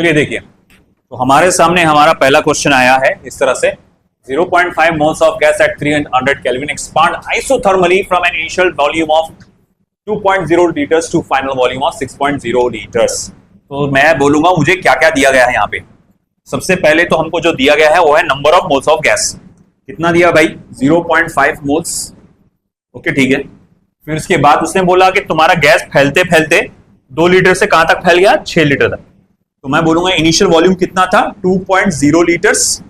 चलिए देखिए, तो हमारे सामने हमारा पहला क्वेश्चन आया है इस तरह से 0.5 moles of gas at 300 Kelvin expand isothermally from an initial volume of 2.0 liters to final volume of 6.0 liters। तो मैं बोलूंगा मुझे क्या क्या दिया गया है यहाँ पे। सबसे पहले तो हमको जो दिया गया है वो है number of moles of gas. कितना दिया भाई? 0.5 मोल्स। ओके ठीक है। फिर उसके बाद उसने बोला कि तुम्हारा गैस फैलते फैलते 2 लीटर से कहां तक फैल गया? 6 लीटर तक। तो मैं बोलूंगा इनिशियल वॉल्यूम कितना था? 2.0 लीटर्स,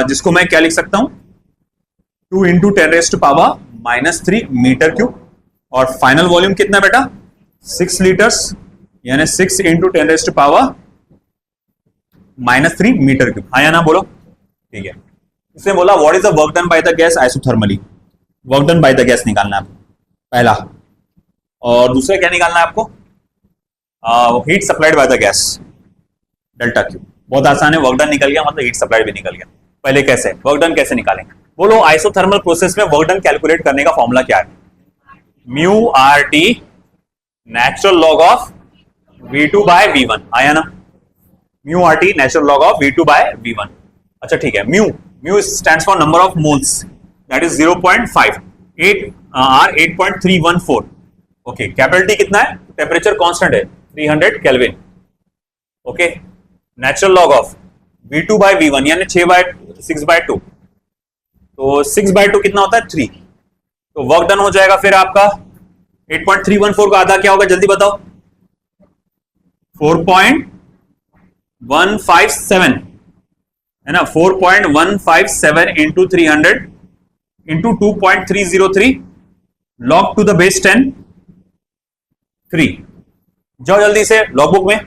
जिसको मैं क्या लिख सकता हूं? 2 इंटू 10⁻³ मीटर क्यूब। और फाइनल वॉल्यूम कितना बेटा? 6 लीटर्स, यानी 6 इंटू 10⁻³ मीटर क्यूब। हाँ या ना बोलो? ठीक है। उसने बोला what is the work done by the gas isothermally. Work done by the gas निकालना है आपको पहला, और दूसरा क्या निकालना है आपको? Heat supplied by the gas, delta Q. बहुत आसान है, वर्क डन निकल गया मतलब हीट सप्लाइड भी निकल गया। पहले कैसे वर्क डन कैसे निकालेंगे? बोलो आइसोथर्मल प्रोसेस में वर्क डन कैलकुलेट करने का फॉर्मूला क्या है? Mu R T natural log of V2 by V1। आया ना? Mu R T natural log of V2 by V1। अच्छा ठीक है। Mu stands for number of moles, that is 0.5 R 8.314। Okay, capital T कितना है? Temperature constant है 300 kelvin. Okay, natural log of V2 by V1 यानी 6/2। तो 6/2 कितना होता है? 3। तो वर्क डन हो जाएगा फिर आपका 8.314 का आधा क्या होगा? जल्दी बताओ। 4.157 है ना? 4.157 into 300 into 2.303 log to the base 10 3। जाओ जल्दी से लॉग बुक में।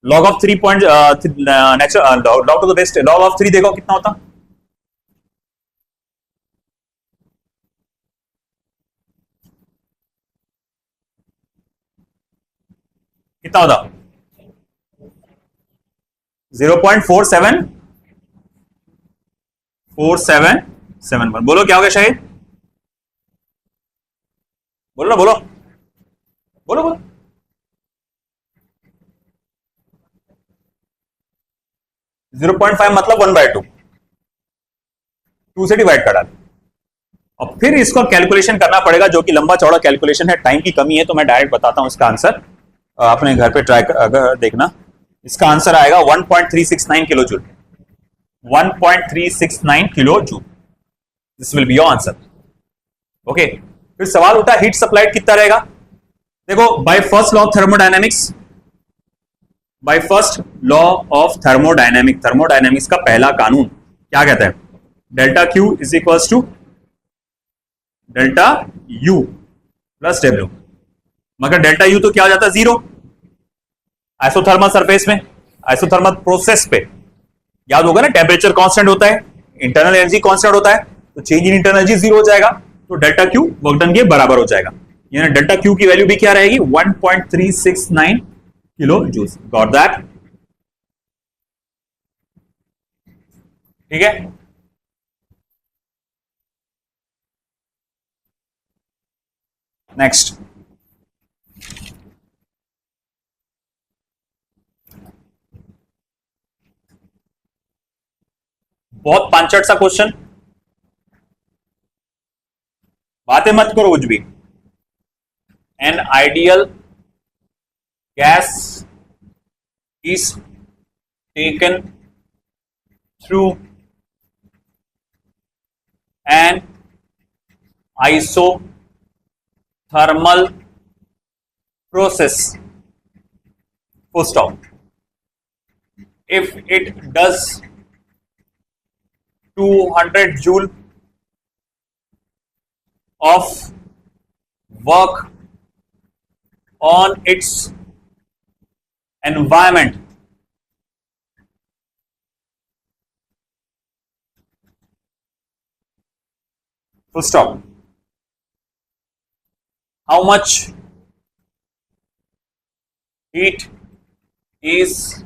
Log of 3 log to the base log of 3 देखो कितना होता? कितना होता? 0.47471। बोलो क्या हो गया शायद? बोलो ना, बोलो बोलो बोलो। 0.5 मतलब 1/2, 2 से डिवाइड कर डाल। और फिर इसको कैलकुलेशन करना पड़ेगा, जो कि लंबा चौड़ा कैलकुलेशन है। टाइम की कमी है तो मैं डायरेक्ट बताता हूं इसका आंसर। अपने घर पे ट्राई अगर देखना। इसका आंसर आएगा 1.369 kilo joule. 1.369 kilo joule, this will be your answer. Okay, फिर सवाल उठा हीट सप्लाइड कितना रहेगा? देखो, by first law of thermodynamics, by first law of thermodynamics का पहला कानून क्या कहता है? Delta Q is equals to delta U plus W. मगर डेल्टा यू तो क्या हो जाता है? 0। आइसोथर्मल सरफेस में, आइसोथर्मल प्रोसेस पे याद होगा ना, टेम्परेचर कांस्टेंट होता है, इंटरनल एनर्जी कांस्टेंट होता है, तो चेंज इन इंटरनल एनर्जी 0 हो जाएगा। तो डेल्टा क्यू वर्क डन के बराबर हो जाएगा। यानी डेल्टा क्यू की वैल्यू भी क्या रहेगी? 1.369 किलो जूल। Got that? ठीक है। नेक्स्ट, बहुत पांचट सा क्वेश्चन, बातें मत करो कुछ भी। An ideal gas is taken through an isothermal process, full stop. If it does 200 joule of work on its environment, full stop. How much heat is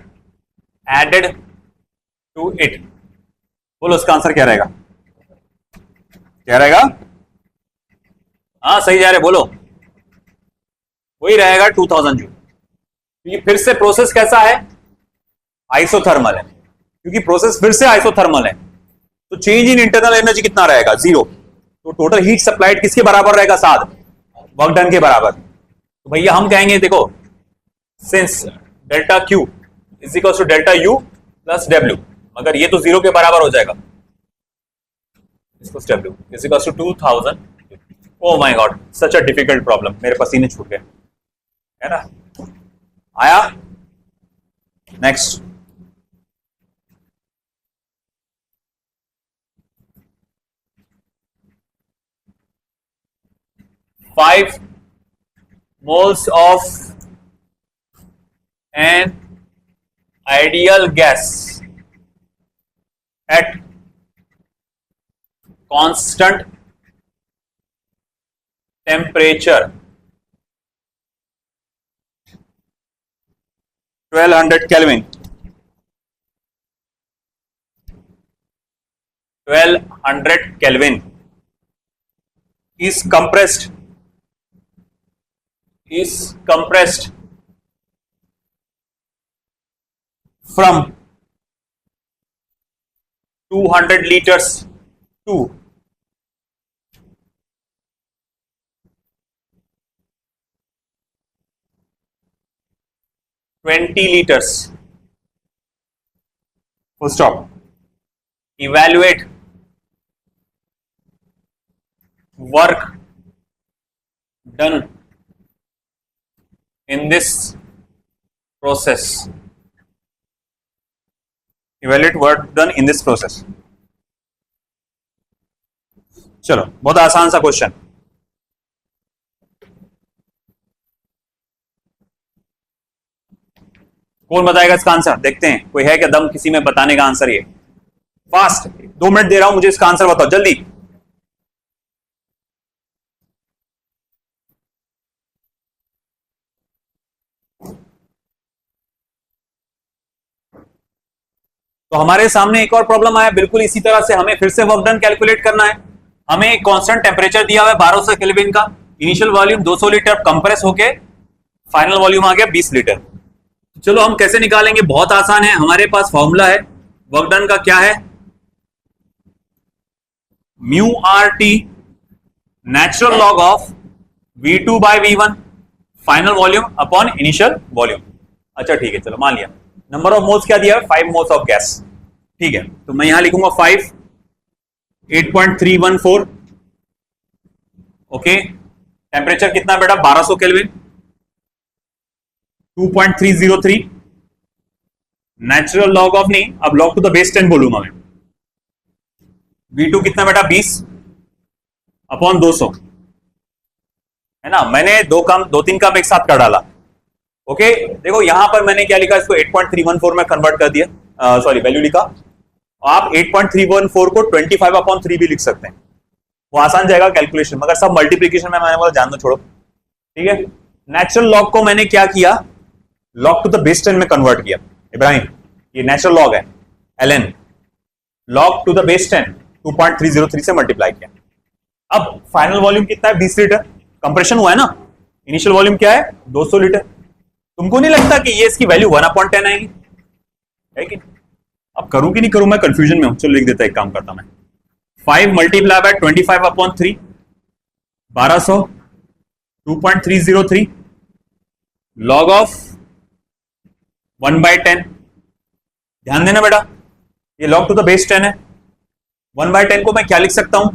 added to it? बोलो उसका answer क्या रहेगा? क्या रहेगा? हाँ सही जा रहे, बोलो। वही रहेगा 2000 जूल। क्योंकि फिर से प्रोसेस कैसा है, आइसोथर्मल है, क्योंकि प्रोसेस फिर से आइसोथर्मल है, तो चेंज इन इंटरनल एनर्जी कितना रहेगा, 0। तो टोटल हीट सप्लाइड किसके बराबर रहेगा, 7, वर्क डन के बराबर। तो भैया हम कहेंगे देखो, since delta Q is equal to delta U plus W, मगर ये तो 0 के बराबर हो जाएगा, W is equal to 2000। Oh my God, such a difficult problem, मेरे पसीने छूट गए, है ना। आया next, five moles of an ideal gas at constant temperature 1200 Kelvin, 1200 Kelvin is compressed from 200 liters to 20 liters. Full stop. Evaluate work done in this process. Evaluate work done in this process. चलो, बहुत आसान सा question. कौन बताएगा इसका answer, देखते हैं कोई है क्या दम किसी में बताने का आंसर। ये फास्ट, 2 मिनट दे रहा हूं, मुझे इसका आंसर बताओ जल्दी। तो हमारे सामने एक और प्रॉब्लम आया, बिल्कुल इसी तरह से हमें फिर से वर्क डन कैलकुलेट करना है। हमें एक कांस्टेंट टेम्परेचर दिया हुआ है 1200 केल्विन का, इनिशियल वॉल्यूम 200 लीटर, कंप्रेस होके फाइनल वॉल्यूम आ गया 20 लीटर। चलो हम कैसे निकालेंगे, बहुत आसान है, हमारे पास फॉर्मूला है वर्क डन का, क्या है, mu R T natural log of V2 by V1 final volume upon initial volume. अच्छा ठीक है, चलो मान लिया। नंबर ऑफ मोल्स क्या दिया है, 5 मोल्स ऑफ गैस, ठीक है। तो मैं यहां लिखूंगा 5, 8.314, ओके। टेम्परेचर कितना बेटा, 1200 केल्विन, 2.303, नेचुरल लॉग ऑफ, नहीं अब लॉग टू द बेस 10 बोलूंगा मैं। V2 कितना बेटा, 20 अपॉन 200, है ना। मैंने दो तीन काम एक साथ कर डाला, ओके। देखो यहां पर मैंने क्या लिखा, इसको 8.314 में कन्वर्ट कर दिया, सॉरी वैल्यू लिखा। आप 8.314 को 25/3 भी लिख सकते हैं, वो आसान जाएगा कैलकुलेशन, मगर सब मल्टीप्लीकेशन में मैंने बोला जान दो, छोड़ो, ठीक है। नेचुरल लॉग को मैंने क्या किया, लॉग टू द बेस 10 में कन्वर्ट किया। इब्राहिम ये नेचुरल लॉग है, ln log to the base 10 2.303 से मल्टीप्लाई किया। अब फाइनल वॉल्यूम कितना है, 20 लीटर, कंप्रेशन हुआ है ना। इनिशियल वॉल्यूम क्या है, 200 लीटर। तुमको नहीं लगता कि ये इसकी वैल्यू 1/10 आएगी, है कि? अब करूं कि नहीं करूं, मैं कंफ्यूजन में हूं। चलो लिख देता, एक काम करता मैं, 5 मल्टीप्लाई बाय 25/3, 1200, 2.303 लॉग ऑफ 1/10। ध्यान देना बेटा, ये लॉग टू द बेस 10 है। 1/10 को मैं क्या लिख सकता हूं,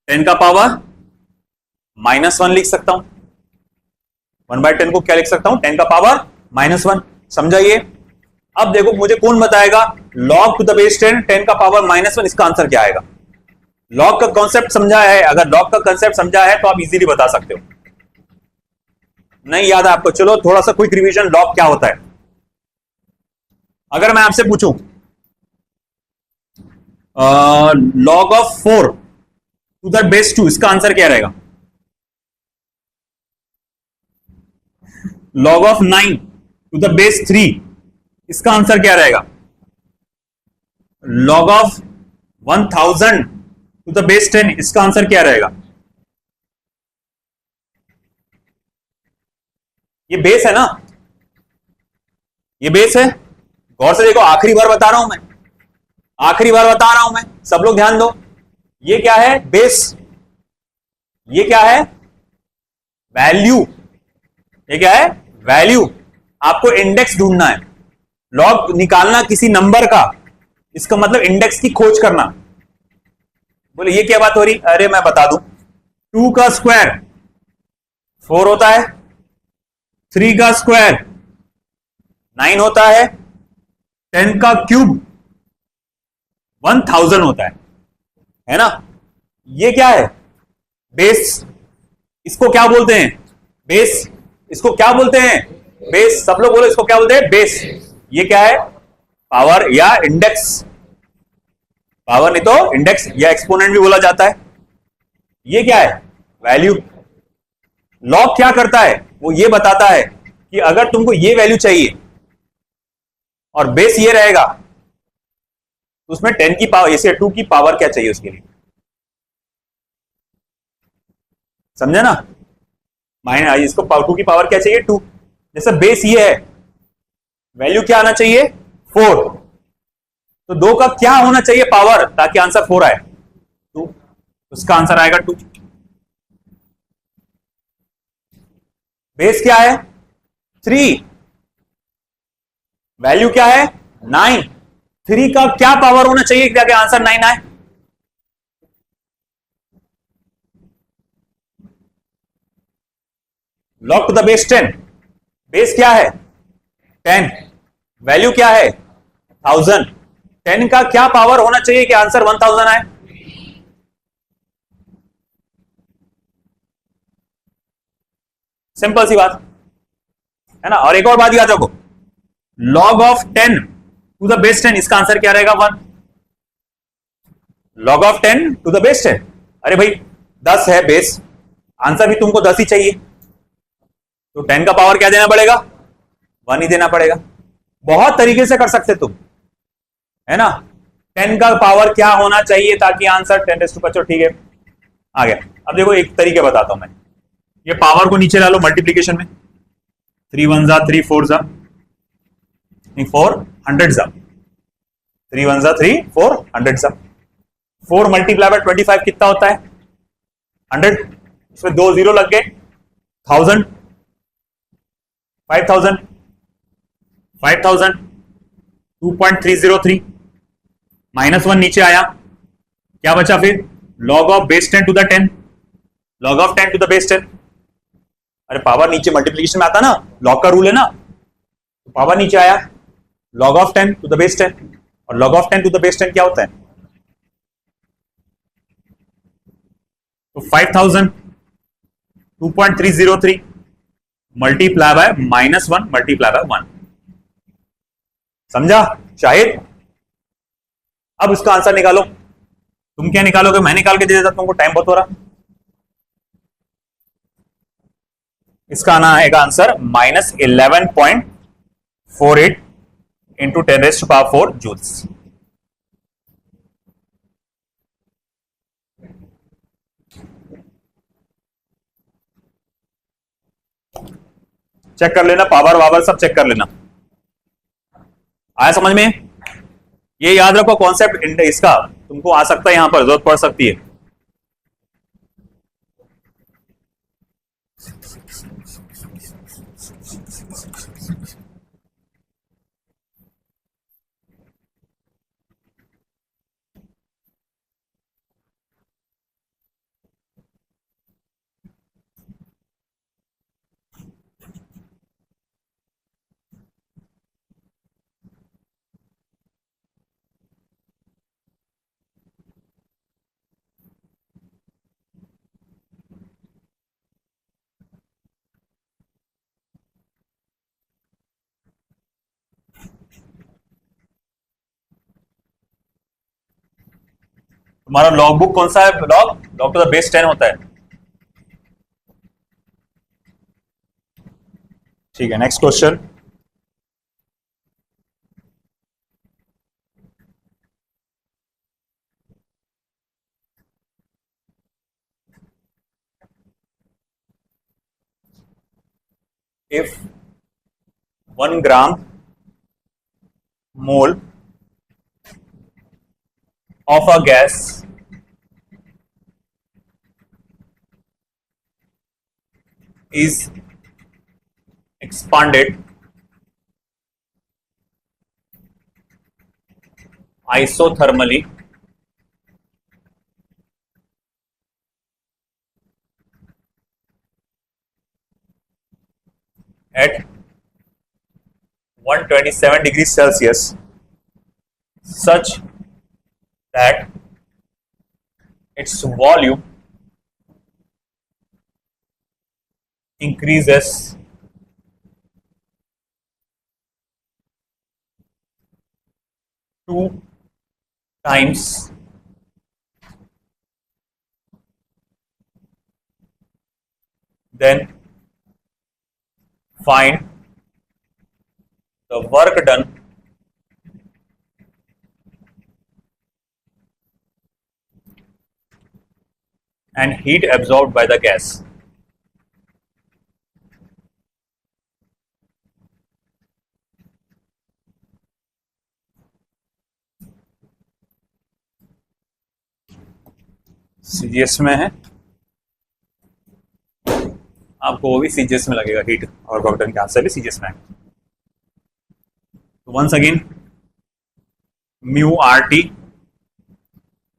10 का पावर -1 लिख सकता हूं। 1/10 को क्या लिख सकता हूं, 10 का पावर -1। समझाइए। अब देखो मुझे कौन बताएगा, लॉग टू द बेस 10, 10 का पावर -1, इसका आंसर क्या आएगा। लॉग का कॉन्सेप्ट समझा है, अगर लॉग का कॉन्सेप्ट समझा है तो आप इजीली बता सकते हो। नहीं याद है आपको, चलो थोड़ा सा क्विक रिवीजन, लॉग क्या होता है। अगर मैं आपसे पूछूं log of 4 to the base 2, इसका आंसर क्या रहेगा। Log of 9 to the base 3, इसका आंसर क्या रहेगा। Log of 1000 to the base 10, इसका आंसर क्या रहेगा। ये बेस है ना, ये बेस है। गौर से देखो, आखिरी बार बता रहा हूं मैं, आखिरी बार बता रहा हूं मैं, सब लोग ध्यान दो। ये क्या है? बेस। ये क्या है? वैल्यू। ये क्या है? वैल्यू। आपको इंडेक्स ढूंढना है, लॉग निकालना किसी नंबर का, इसका मतलब इंडेक्स की खोज करना। बोले ये क्या बात हो रही? अरे मैं बता दूं, 2 का स्क्वायर 4 होता है, 3 का स्क्वायर 9 होता है, 10 का क्यूब 1000 होता है ना? ये क्या है? बेस। इसको क्या बोलते हैं? बेस। इसको क्या बोलते हैं? बेस। सब लोग बोलो इसको क्या बोलते हैं? बेस। ये क्या है? पावर या इंडेक्स। पावर नहीं तो इंडेक्स या एक्सपोनेंट भी बोला जाता है। ये क्या है? वैल्यू। लॉग क्या करता है? वो ये बताता है कि अगर तुमको ये वैल्यू चाहिए और बेस ये रहेगा, तो उसमें 10 की पावर, इसे 2 की पावर क्या चाहिए उसके लिए। समझे ना? माइनस इसको 2 की पावर क्या चाहिए? 2। जैसे बेस ये है, वैल्यू क्या आना चाहिए? 4। तो 2 का क्या होना चाहिए पावर, ताकि आंसर 4 आए? 2। उसका आंसर आएगा 2। बेस क्या है? 3। वैल्यू क्या है? 9। 3 का क्या पावर होना चाहिए ताकि आंसर 9 आए? Log to the base 10। Base क्या है? 10। वैल्यू क्या है? 1000। 10 का क्या पावर होना चाहिए कि आंसर 1000 आए? सिंपल सी बात है ना। और एक और बात याद रखो, log of 10 to the base 10, इसका आंसर क्या रहेगा? 1। Log of 10 to the base 10। अरे भाई 10 है बेस, आंसर भी तुमको 10 ही चाहिए, तो 10 का पावर क्या देना पड़ेगा? 1 ही देना पड़ेगा। बहुत तरीके से कर सकते तुम, है ना। 10 का पावर क्या होना चाहिए ताकि आंसर 10 टू, बच्चों ठीक है आ गया। अब देखो एक तरीके बताता हूं मैं, ये पावर को नीचे डालो मल्टीप्लीकेशन में, 3 1 जा 3 4 जा, नहीं 4 100 जा, 3 1 जा 3 4 100 जा। 4 मल्टीप्लाई बाय 25 कितना होता है? 100। इसमें 2 जीरो लग गए, 1000, 5000, 5000, 2.303, -1 नीचे आया, क्या बचा फिर? Log of base 10 to the 10, log of 10 to the base 10। अरे पावर नीचे मल्टीप्लीकेशन में आता ना, लॉग का रूल है ना, तो पावर नीचे आया, log of 10 to the base 10। और log of 10 to the base 10 क्या होता है? तो 5000 2.303 मल्टीप्लाई बाय -1 मल्टीप्लाई बाय 1। समझा शाहिद? अब इसका आंसर निकालो। तुम क्या निकालोगे? मैं निकाल के दे देता तुमको, टाइम बहुत हो रहा। इसका आना आएगा आंसर -11.48 इंटू 10⁴ जूल्स। चेक कर लेना, पावर वावर सब चेक कर लेना। आया समझ में? ये याद रखो कॉन्सेप्ट, इसका तुमको आ सकता है, यहां पर जरूरत पड़ सकती है। तुम्हारा लॉग बुक कौन सा है? Log log to the base 10 होता है। ठीक है, next question. if 1 gram mole of a gas is expanded isothermally at 127 degrees Celsius such that its volume increases two times then find the work done and heat absorbed by the gas. CGS में है, आपको वो भी CGS में लगेगा, heat और work done के answer भी सीजीएस में है. तो once again mu R T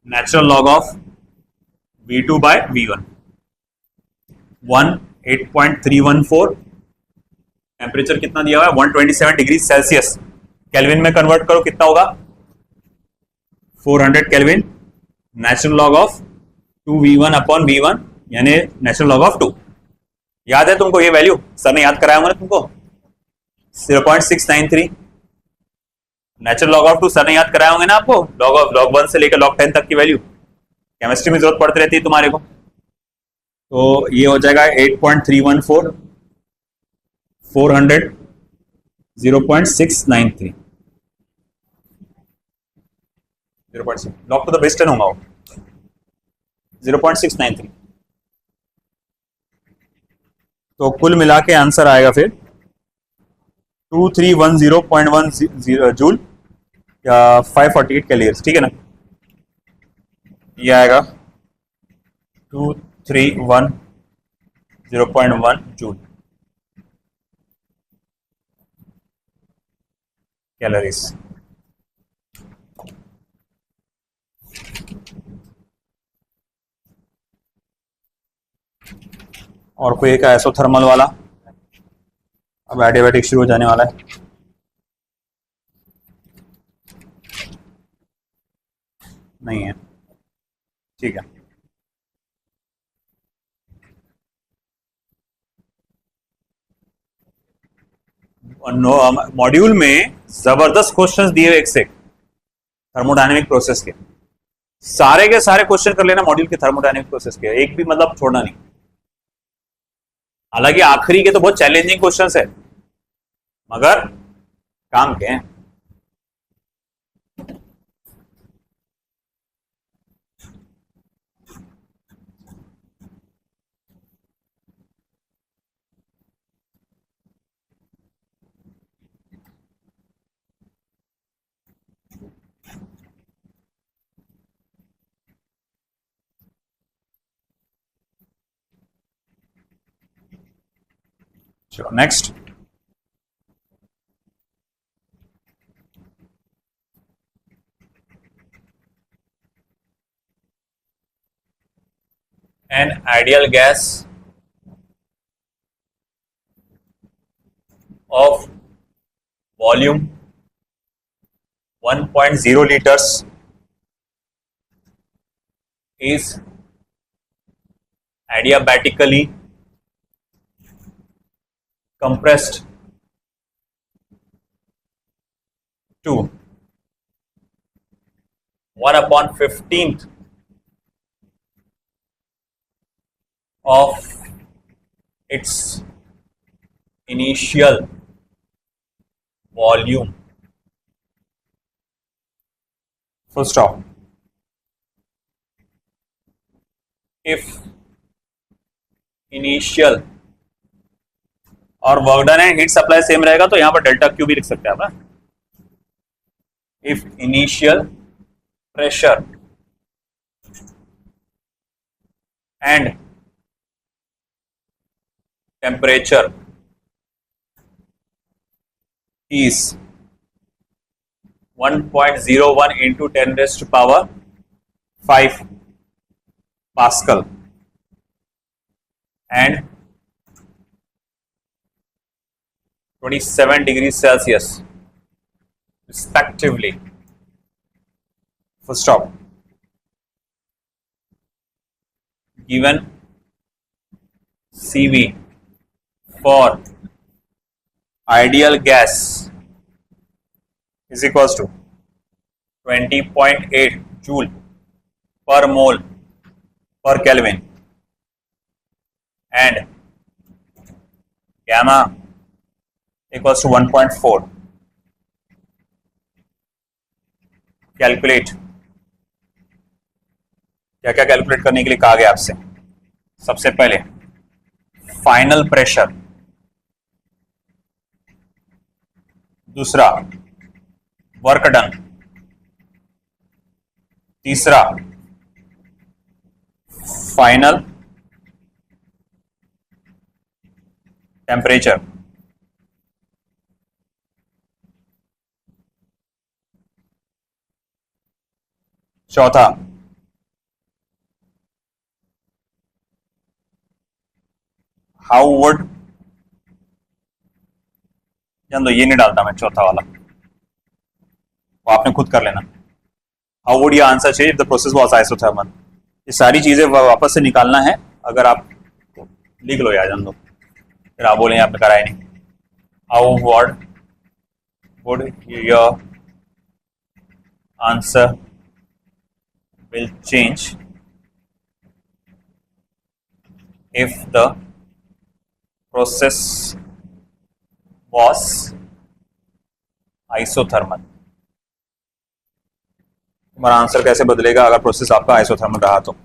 natural log of V2 by V1 8.314. Temperature कितना दिया हुआ है 127 डिग्री सेल्सियस. केल्विन में कन्वर्ट करो कितना होगा 400 kelvin. Natural log of 2V1 upon V1 यानी नेचुरल लॉग ऑफ 2. याद है तुमको ये वैल्यू, सर ने याद कराया मैंने तुमको 0.693. नेचुरल लॉग ऑफ 2 सर ने याद कराए होंगे ना आपको, log 1 से लेकर log 10 तक की वैल्यू केमिस्ट्री में जरूरत पड़ती रहती है तुम्हारे को. तो ये हो जाएगा 8.314 400 0.693 0.6 log to the base 10 होगा वो 0.693. तो कुल मिला के आंसर आएगा फिर 2310.10 जूल या 548 कैलोरीज. ठीक है ना, ये आएगा 2310.1 जूल कैलोरीज. और कोई एक आइसोथर्मल वाला, अब एडियाबैटिक शुरू हो जाने वाला है. नहीं है, ठीक है. मॉड्यूल में जबरदस्त क्वेश्चंस दिए एक से थर्मोडायनेमिक प्रोसेस के, सारे के सारे क्वेश्चन कर लेना मॉड्यूल के थर्मोडायनेमिक प्रोसेस के, एक भी मतलब छोड़ना नहीं. हालांकि आखिरी के तो बहुत चैलेंजिंग क्वेश्चंस है मगर काम के हैं. चलो next. An ideal gas of volume 1.0 liters is adiabatically compressed to 1/15th of its initial volume. Full stop. If initial और work done and heat supply same रहेगा, तो यहां पर डेल्टा क्यू भी लिख सकते हैं आप ना। If initial pressure and temperature is 1.01 into 10 raised to power 5 Pascal and 27 degrees Celsius respectively. Full stop. Given CV for ideal gas is equals to 20.8 joule per mole per Kelvin and gamma equals to 1.4. Calculate, क्या क्या calculate करने के लिए कहा गया आपसे? सबसे पहले फाइनल प्रेशर, दूसरा वर्क डन, तीसरा फाइनल टेम्परेचर, चौथा हाउ वुड, जान दो ये नहीं डालता मैं चौथा वाला, तो आपने खुद कर लेना। How would your answer change if the process was isothermal. ये सारी चीजें वापस से निकालना है, अगर आप लिख लो यार, जान दो फिर आप बोलेंगे आपने कराया नहीं। How would your answer will change if the process was isothermal। तुम्हारा आंसर कैसे बदलेगा अगर प्रोसेस आपका आइसोथर्मल रहा तो?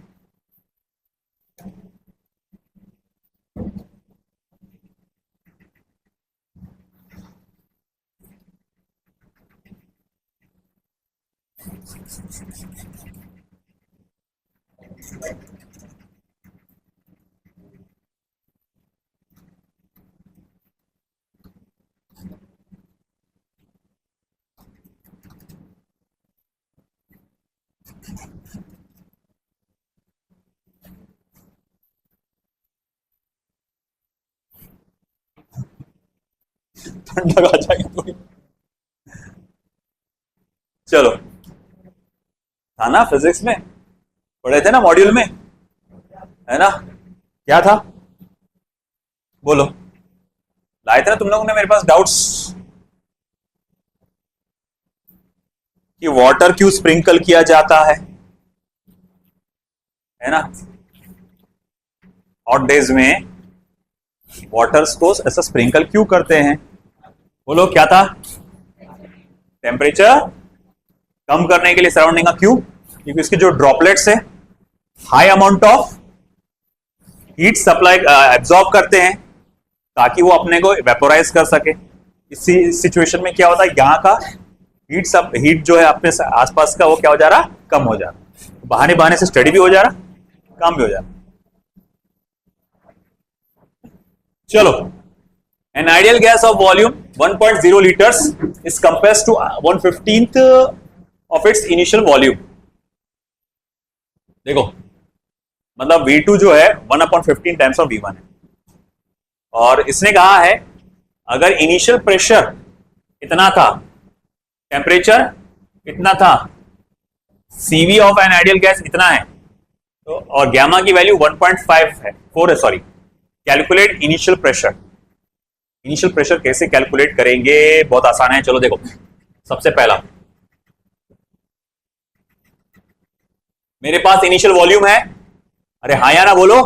ठंड लगा जाएगी थोड़ी। चलो, था ना फिजिक्स में पढ़े थे ना मॉड्यूल में, है ना? क्या था बोलो, लाए थे ना तुम लोगों ने मेरे पास डाउट्स कि वाटर क्यों स्प्रिंकल किया जाता है ना? हॉट डेज में वाटर्स को ऐसा स्प्रिंकल क्यों करते हैं? बोलो क्या था? टेम्परेचर कम करने के लिए सराउंडिंग का। क्यों? क्योंकि इसके जो ड्रॉपलेट्स है high amount of heat supply absorb करते हैं ताकि वो अपने को वेपोराइज कर सके। इसी सिचुएशन में क्या होता है, यहाँ का हीट जो है अपने आसपास का वो क्या हो जा रहा, कम हो जा रहा, बहाने बहाने से स्टडी भी हो जा रहा, कम भी हो जा रहा। चलो, an ideal gas of volume 1.0 liters is compressed to 1/15th of its initial volume। देखो मतलब V2 जो है 1/15 टाइम्स ऑफ V1 है, और इसने कहा है अगर इनिशियल प्रेशर इतना था, टेम्परेचर इतना था, CV of an ideal gas इतना है, तो और गैमा की वैल्यू 1.5 है, 4 है sorry. Calculate initial pressure. Initial pressure कैसे कैलकुलेट करेंगे? बहुत आसान है, चलो देखो। सबसे पहला मेरे पास इनिशियल वॉल्यूम है, अरे हाँ या ना बोलो।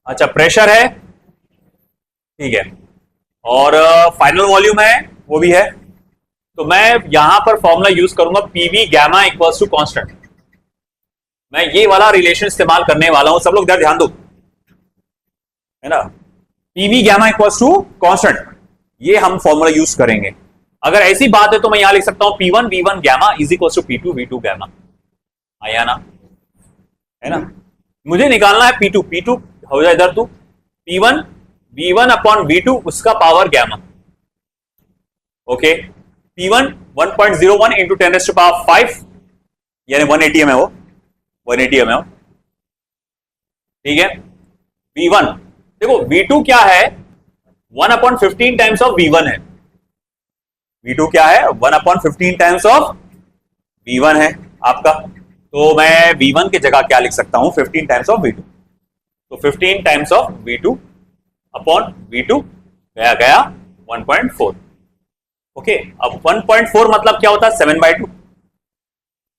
अच्छा, प्रेशर है, ठीक है, और फाइनल वॉल्यूम है, वो भी है। तो मैं यहां पर फॉर्मूला यूज करूंगा PV gamma equals to constant. मैं ये वाला रिलेशन इस्तेमाल करने वाला हूं, सब लोग इधर ध्यान दो, है ना? PV gamma equals to constant, ये हम फॉर्मूला यूज करेंगे। अगर ऐसी बात है तो मैं यहां लिख सकता हूं P1 V1 gamma is equals to P2 V2 gamma. आया ना, है ना। मुझे निकालना है P2, P2 हो जाए इधर तो P1 V1 अपॉन V2 उसका power gamma. Okay, P1 1.01 into 10 raise to power 5 यानी 180 है वो, 180 है वो, ठीक है। V1 देखो V2 क्या है, 1/15 टाइम्स ऑफ V1 है। V2 क्या है, 1/15 टाइम्स ऑफ V1 है आपका। तो मैं V1 की जगह क्या लिख सकता हूं, 15 टाइम्स ऑफ V2। तो 15 times of V2 upon V2 गया गया 1.4। ओके, अब 1.4 मतलब क्या होता है, 7/2।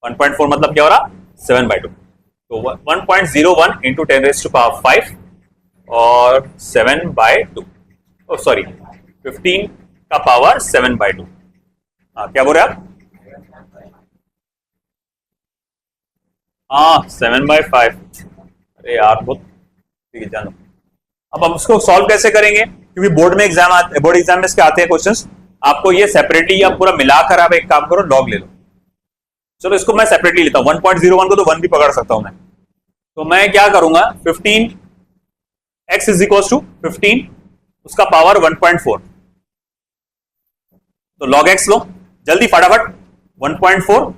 1.4 मतलब क्या हो रहा, 7/2। तो 1.01 इंटू 10 रेज़ टू पावर 5 और 7/2, सॉरी 15 का पावर 7/2। क्या बोल रहे आप, हाँ 7/5। अरे यार बहुत, ठीक है जानो। अब हम उसको सॉल्व कैसे करेंगे, क्योंकि बोर्ड में एग्जाम आते, बोर्ड एग्जाम में इसके आते हैं क्वेश्चंस। आपको ये सेपरेटली या पूरा मिलाकर आप एक काम करो, लॉग ले लो। चलो इसको मैं सेपरेटली लेता हूं, 1.01 को तो 1 भी पकड़ सकता हूं मैं। तो मैं क्या करूंगा, 15 x इज इक्वल टू 15 उसका पावर 1.4। तो log x लो जल्दी फटाफट, 1.4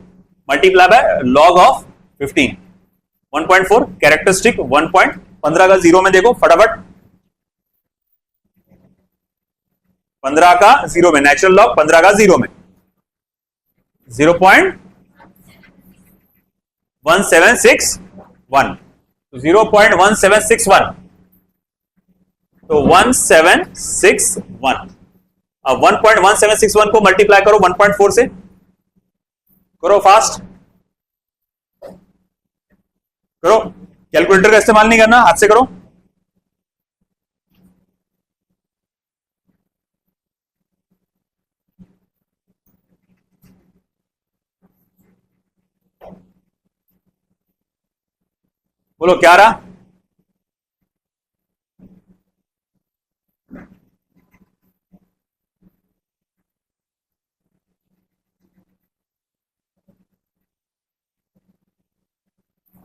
multiply by log of 15। 1.4 characteristic 1.15 का जीरो में देखो फटाफट, 15 का जीरो में, नेचुरल लॉग 15 का जीरो में 0.1761, 0.1761, तो 1761। अब 1.1761 को मल्टीप्लाई करो 1.4 से, करो फास्ट करो, कैलकुलेटर का इस्तेमाल नहीं करना, हाथ से करो। बोलो क्या रहा,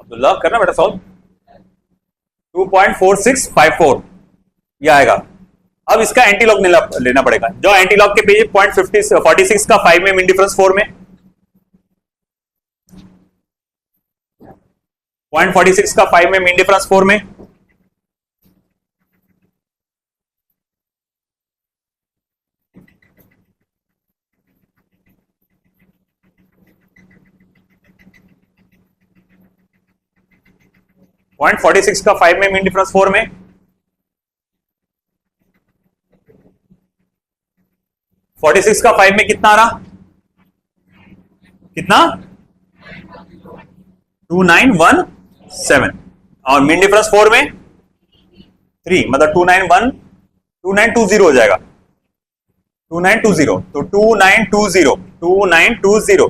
अब्दुल्ला करना बेटा सॉल्व। 2.4654 ये आएगा। अब इसका एंटीलॉग लेना पड़ेगा, जो एंटीलॉग के पेज 0.46 का 5 में, मीन डिफरेंस 4 में, 0.46 का 5 में, मीन डिफरेंस 4 में, पॉइंट 46 का 5 में, मीन डिफरेंस 4 में, 46 का 5 में कितना आ रहा, कितना 2917, और मीन डिफरेंस 4 में 3, मतलब 2920 हो जाएगा, 2920। तो 2920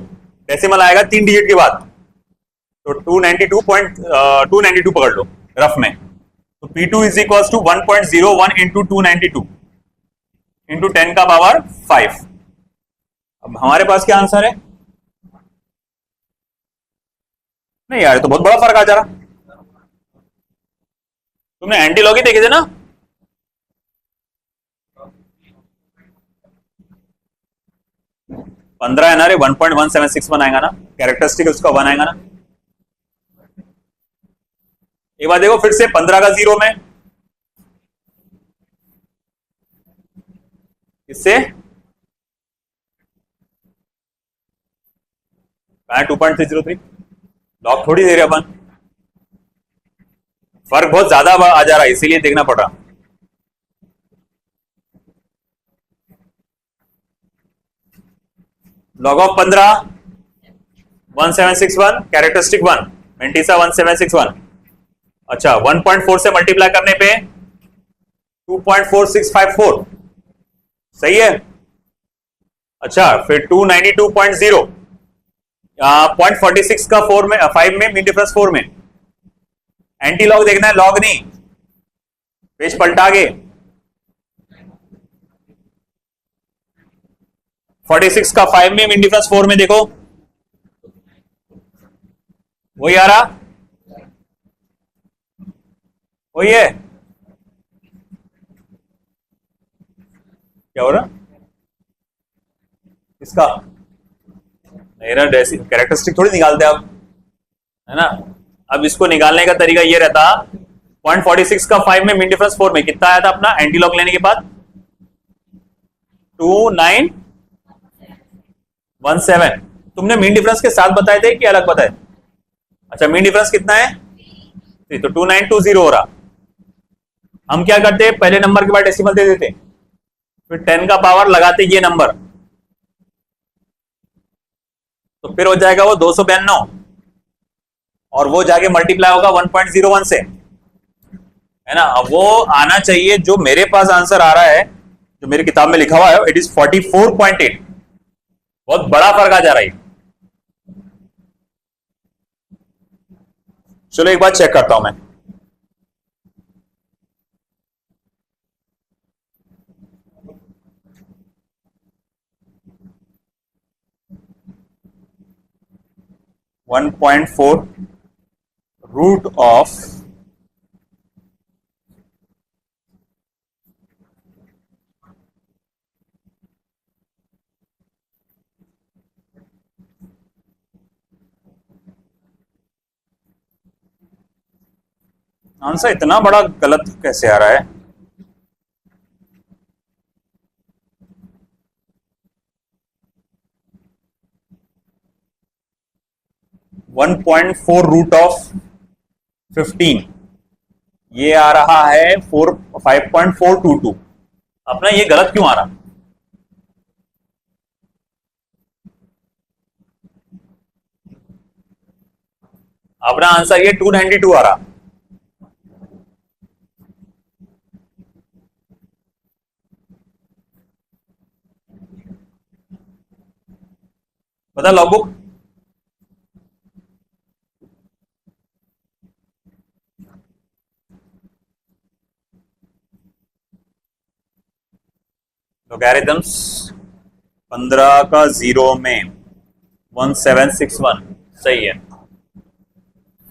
डेसिमल आएगा 3 डिजिट के बाद, तो 292 पकड़ लो रफ में। तो P2 is equal to 1.01 into 292 into 10 का पावर 5। अब हमारे पास क्या आंसर है, नहीं यार तो बहुत बड़ा फर्क आ जा रहा। तुमने एंटीलॉग ही देखे थे ना, पंद्रह है ना रे, 1.1761 आएगा ना, कैरेक्टरिस्टिक उसका 1 आएगा ना। एक बार देखो फिर से, 15 का जीरो में, इससे 2.303 लॉग थोड़ी दे रहे अपन, फर्क बहुत ज्यादा आ जा रहा है, इसीलिए देखना पड़ रहा। Log of 15 1761, characteristic 1 mantissa 1761। अच्छा 1.4 से मल्टीप्लाई करने पे 2.4654 सही है। अच्छा फिर 292.0, 0.46 का 4 में 5 में, मीन डिफरेंस 4 में, एंटी लॉग देखना है, लॉग नहीं, पेज पलटा के 46 का 5 में, मीन डिफरेंस 4 में, देखो वही आ रहा, वही है। क्या हो रहा इसका? मेरा कैरेक्टरिस्टिक थोड़ी निकालते आप, है ना। अब इसको निकालने का तरीका ये रहता, 0.46 का 5 में, मीन डिफरेंस 4 में कितना आया था अपना एंटी लॉग लेने के बाद? 2917। तुमने मीन डिफरेंस के साथ बताए थे कि अलग बताए? अच्छा, मीन डिफरेंस कितना है? तो 2920 हो रहा। हम क्या करते, पहले नंबर के बाद डेसिमल दे देते, फिर 10 का पावर लगाते ये नंबर, तो फिर हो जाएगा वो 292, और वो जाके मल्टीप्लाई होगा 1.01 से, है ना। अब वो आना चाहिए, जो मेरे पास आंसर आ रहा है, जो मेरी किताब में लिखा हुआ है, इट इज 44.8। बहुत बड़ा फर्क आ जा रहा है। चलो एक बार चेक करता हूं मैं। One point four root of answer इतना बड़ा गलत कैसे आ रहा है? One point four root of 15, ये आ रहा है 5.422। अपना ये गलत क्यों आ रहा? अपना आंसर ये 292 आ रहा। बता लॉगबुक। लोगैरिथम्स 15 का 0 में 1761, सही है।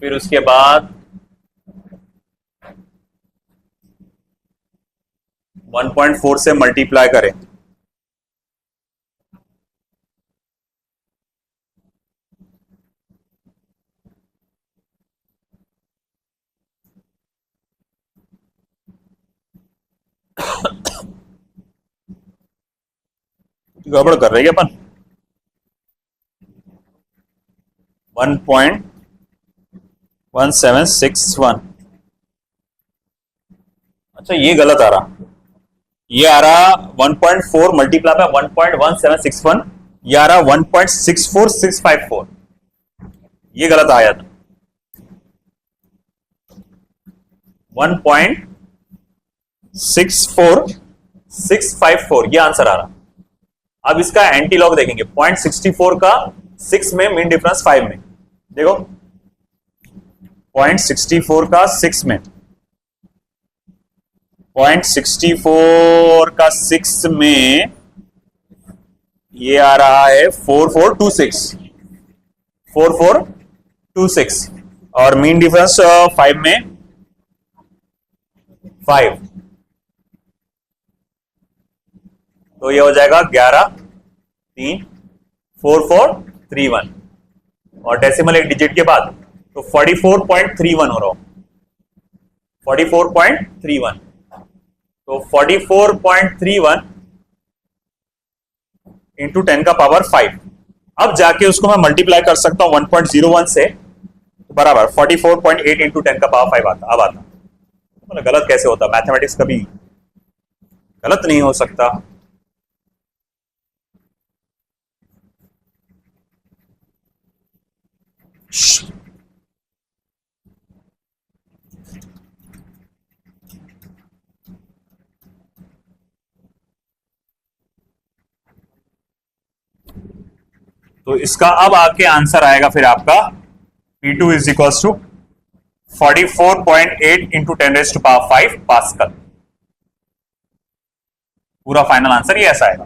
फिर उसके बाद 1.4 से मल्टीप्लाई करें, गड़बड़ कर रही है अपन। 1.1761, अच्छा ये गलत आ रहा। ये आ रहा 1.4 मल्टीप्लाई बाय 1.1761, ये आ रहा 1.64654, ये गलत आया था। 1.64654 ये आंसर आ रहा। अब इसका एंटी लॉग देखेंगे, 0.64 का 6 में, मीन डिफरेंस 5 में, देखो 0.64 का 6 में, 0.64 का 6 में ये आ रहा है 4426, 4426, और मीन डिफरेंस 5 में 5, तो ये हो जाएगा 11,3,4431, और डेसिमल एक डिजिट के बाद, तो 44.31 हो रहा हो, 44.31, तो 44.31 इंटू 10 का पावर 5। अब जाके उसको मैं मल्टीप्लाई कर सकता हूं 1.01 से, तो बराबर 44.8 इंटू 10 का पावर 5 आता। अब आता मतलब गलत कैसे होता? मैथमेटिक्स कभी गलत नहीं हो सकता। तो इसका अब आके आंसर आएगा फिर आपका P2 is equals to 44.8 into 10⁵ pascal. पूरा फाइनल आंसर ये ऐसा आएगा।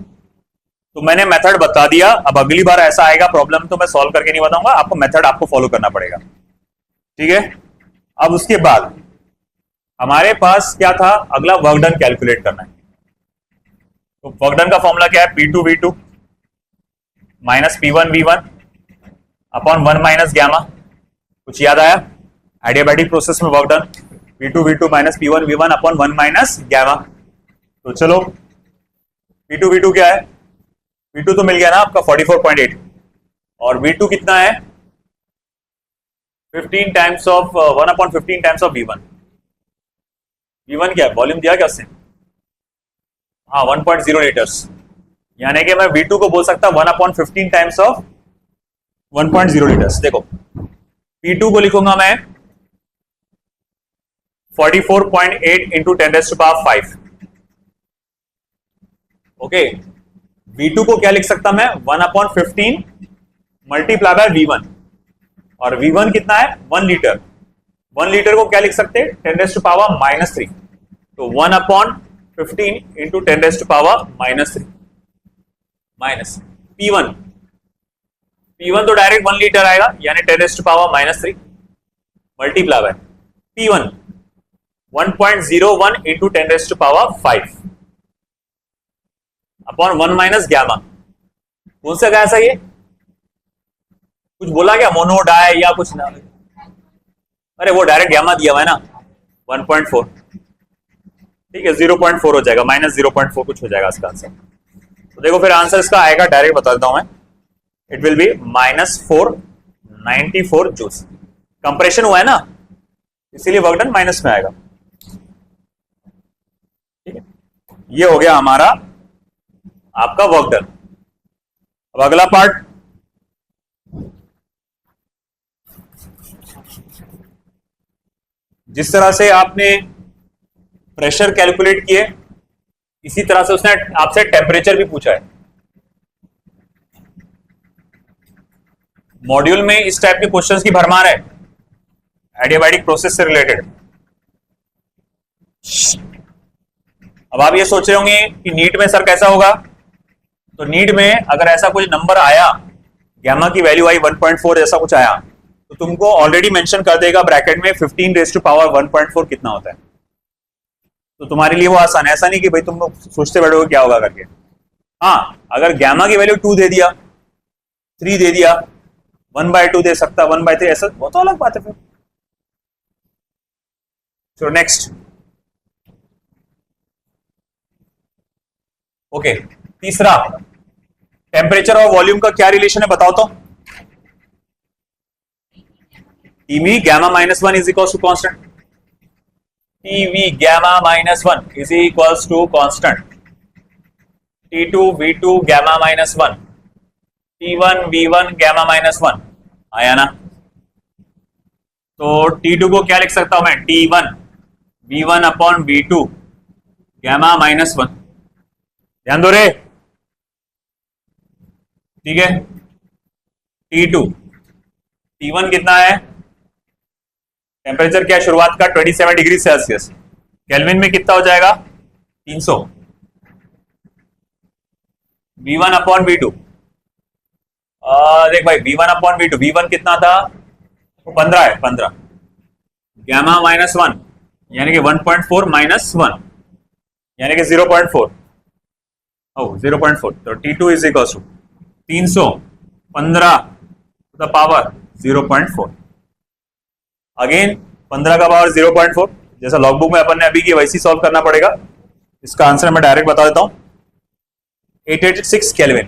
तो मैंने मेथड बता दिया, अब अगली बार ऐसा आएगा प्रॉब्लम तो मैं सॉल्व करके नहीं बताऊंगा, आपको मेथड आपको फॉलो करना पड़ेगा, ठीक है। अब उसके बाद हमारे पास क्या था, अगला वर्क डन कैलकुलेट करना है। तो वर्क डन का फॉर्मूला क्या है, P2V2 minus P1V1 upon 1 minus gamma. कुछ याद आया? एडियाबैटिक प्रोसेस में work done P2V2 minus P1V1 upon 1 minus gamma. तो चलो P2V2 क्या है, V2 तो मिल गया ना आपका 44.8, और V2 कितना है 15 times of 1 upon 15 times of V1। V1 क्या है, वॉल्यूम दिया क्या उसने, हाँ 1.0 लीटर्स, यानी कि मैं V2 को बोल सकता 1 अपॉन 15 टाइम्स ऑफ 1.0 लीटर्स। देखो P2 को लिखूंगा मैं 44.8 इंटू 10⁵ ओके। V2 को क्या लिख सकता मैं 1 अपॉन 15 मल्टीप्लाई बाय V1, और V1 कितना है 1 लीटर। 1 लीटर को क्या लिख सकते हैं 10⁻³ तो 1 अपॉन 15 इंटू 10⁻³ माइनस P1 तो डायरेक्ट 1 लीटर आएगा यानी 10⁻³ multiply by P1 1.01 into 10⁵ upon 1 minus gamma. कौन सा गैस है ये, कुछ बोला क्या, मोनो डाई या कुछ ना, अरे वो डायरेक्ट गैमा दिया हुआ है ना 1.4, ठीक है 0.4 हो जाएगा, माइनस 0.4 कुछ हो जाएगा इसका आंसर। तो देखो फिर आंसर इसका आएगा, डायरेक्ट बता देता हूं मैं, it will be -494 joules. Compression हुआ है ना इसीलिए वर्क डन माइनस में आएगा, ठीक है। ये हो गया हमारा आपका वर्क डन। अब अगला पार्ट, जिस तरह से आपने प्रेशर कैलकुलेट किए इसी तरह से उसने आपसे टेम्परेचर भी पूछा है। मॉड्यूल में इस टाइप के क्वेश्चंस की भरमार है एडियाबैटिक प्रोसेस से रिलेटेड। अब आप ये सोच रहे होंगे कि नीट में सर कैसा होगा, तो नीट में अगर ऐसा कुछ नंबर आया, गैमा की वैल्यू आई 1.4 जैसा कुछ आया, तो तुमको ऑलरेडी मेंशन कर देगा ब्रैकेट में 15⁻1.4 कितना होता है। तो तुम्हारे लिए वो आसान है, ऐसा नहीं कि भाई तुम सोचते बैठोगे क्या होगा करके। हाँ अगर गैमा की वैल्यू 2 दे दिया, 3 दे दिया, 1/2 दे सकता, 1/3 ऐसा, वो तो अलग बात है फिर। सो नेक्स्ट, ओके तीसरा, टेम्परेचर और वॉल्यूम का क्या रिलेशन है बताओ तो। TV gamma -1 is equals to constant, TV gamma -1 is equals to constant, T2 V2 gamma -1, T1 V1 gamma -1 आया ना। तो T2 को क्या लिख सकता हूं मैं, T1 V1 upon V2 gamma -1, ध्यान दो रे, ठीक है। T2 T1 कितना है, टेम्परेचर क्या शुरुआत का 27 डिग्री सेल्सियस, केल्विन में कितना हो जाएगा 300, V1 अपॉन V2, देख भाई V1 अपॉन V2, V1 कितना था तो 15 है, 15 गैमा -1 यानी कि 1.4 -1 यानी कि 0.4, 0.4, तो T2 is equal to 300 15 to the power 0.4, again 15 का पावर 0.4, जैसा लॉगबुक में अपन ने अभी की वैसे ही सॉल्व करना पड़ेगा। इसका आंसर मैं डायरेक्ट बता देता हूं 886 केल्विन,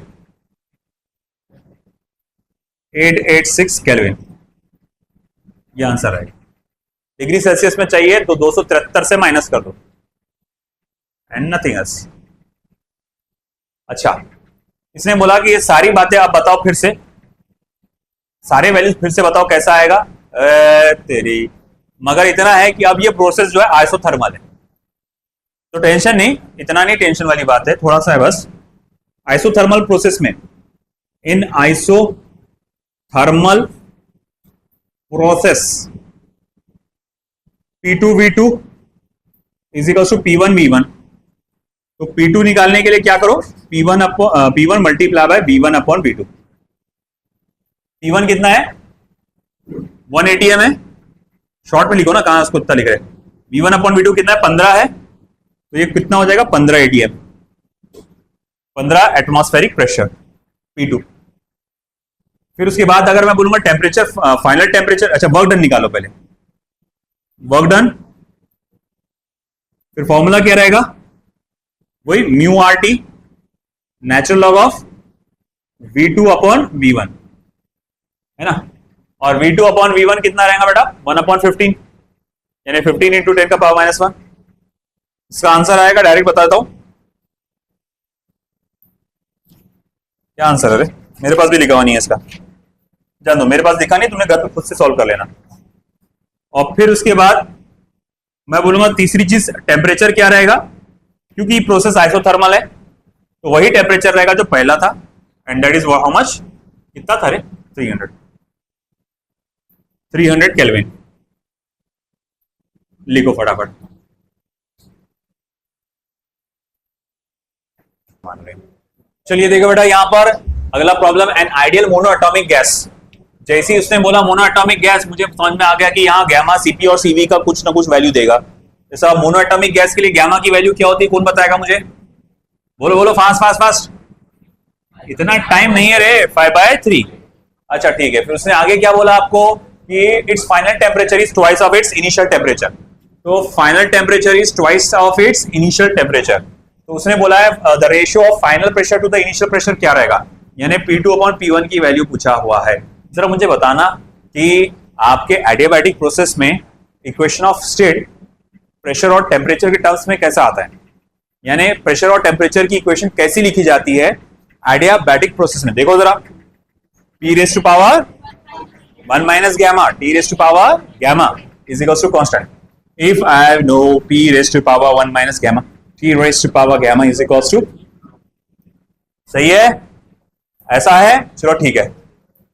886 केल्विन, ये आंसर है। डिग्री सेल्सियस में चाहिए तो 273 से माइनस कर दो एंड नथिंग एल्स। अच्छा इसने बोला कि ये सारी बातें आप बताओ फिर से, सारे वैल्यूज फिर से बताओ कैसा आएगा, तेरी, मगर इतना है कि अब ये प्रोसेस जो है आइसोथर्मल है, तो टेंशन नहीं, इतना नहीं टेंशन वाली बात है, थोड़ा सा है बस। आइसोथर्मल प्रोसेस में, in isothermal process P2V2 is equal to P1V1 तो P2 निकालने के लिए क्या करो, P1 multiply by V1 upon V2। P1 कितना है 180 है, शॉर्ट में लिखो ना, कहां उसको इतना लिख रहे। V1 अपॉन V2 कितना है 15 है, तो ये कितना हो जाएगा 15 ATM, 15 एटमॉस्फेरिक प्रेशर P2। फिर उसके बाद अगर मैं बोलूंगा टेम्परेचर, फाइनल टेम्परेचर, अच्छा वर्क डन निकालो पहले, वर्क डन। फिर फॉर्मूला क्या रहेगा, वही mu R T natural log of V2 upon V1 है ना, और V2 अपॉन V1 कितना रहेगा बेटा 1/15, यानी 15 इंटू 10 का पावर -1। इसका आंसर आएगा, डायरेक्ट बता देता हूं क्या आंसर है। रे मेरे पास भी लिखा हुआ नहीं है इसका, जान दो, मेरे पास लिखा नहीं, तुमने घर पे खुद से सॉल्व कर लेना। और फिर उसके बाद मैं बोलूंगा तीसरी चीज टेम्परेचर क्या रहेगा, क्योंकि प्रोसेस आइसोथर्मल है तो वही टेम्परेचर रहेगा जो पहला था, and that is how much, कितना था रे 300 केल्विन। लिखो फटाफट। चलिए देखो बेटा, यहां पर अगला problem, an ideal monoatomic gas. जैसे ही उसने बोला मोनोएटॉमिक गैस, मुझे समझ में आ गया कि यहाँ गैमा, सीपी और सीवी का कुछ ना कुछ वैल्यू देगा। जैसा मोनोएटॉमिक गैस के लिए गैमा की वैल्यू क्या होती है, कौन बताएगा मुझे, बोलो बोलो, फास्ट फास्ट फास्ट, इतना टाइम नहीं है रे, 5/3। अच्छा ठीक है, फिर उसने आगे क्या बोला आपको कि it's final temperature is twice of its initial temperature. तो final temperature is twice of its initial temperature, तो उसने बोला है the ratio of final pressure to the initial pressure क्या रहेगा, यानी P2 अपॉन P1 की वैल्यू पूछा हुआ है। जरा मुझे बताना कि आपके एडियाबैटिक प्रोसेस में इक्वेशन ऑफ स्टेट प्रेशर और टेम्परेचर के टर्म्स में कैसा आता है, यानी प्रेशर और टेम्परेचर की इक्वेशन कैसी लिखी जाती है एडियाबैटिक प्रोसेस में। देखो जरा, P raise to power 1 minus gamma, T raise to power gamma is equals to constant. If I know P raise to power 1 minus gamma, T raise to power gamma is equals to, सही है, ऐसा है, चलो ठीक है।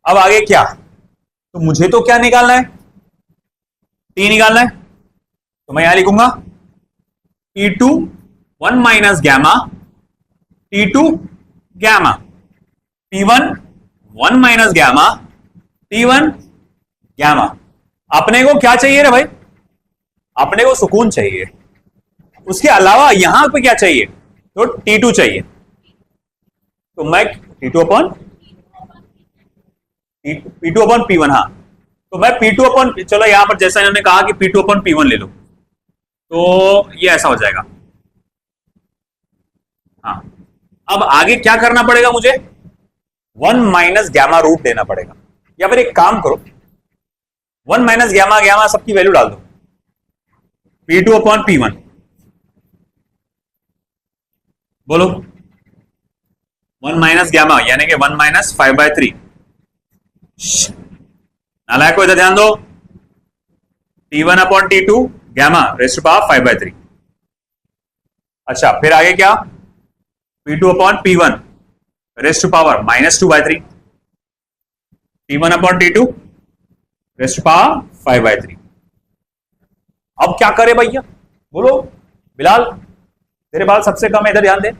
अब आगे क्या, तो मुझे तो क्या निकालना है, T निकालना है, तो मैं यहां लिखूंगा T2 1 minus gamma, T2 gamma, P1 1 minus gamma, T1 gamma. अपने को क्या चाहिए रे भाई, अपने को सुकून चाहिए, उसके अलावा यहां पे क्या चाहिए, तो T2 चाहिए। तो मैं T2 अपॉन P1, हाँ, तो मैं P2 अपॉन, चलो यहां पर जैसा इन्होंने कहा कि P2 अपॉन P1 ले लो, तो ये ऐसा हो जाएगा। हाँ, अब आगे क्या करना पड़ेगा मुझे, 1 माइनस गैमा रूट देना पड़ेगा, या फिर एक काम करो 1 माइनस गैमा, गैमा सबकी वैल्यू डाल दो, P2 अपॉन P1, बोलो 1 माइनस गैमा यानी कि 1 माइनस 5/3। नालायक को इधर ध्यान दो, T1 upon T2 gamma raise to power 5/3। अच्छा फिर आगे क्या, P2 upon P1 raise to power -2/3, T1 upon T2 raise to power 5/3। अब क्या करे भैया, बोलो बिलाल, तेरे बाल सबसे कम है, इधर ध्यान दे,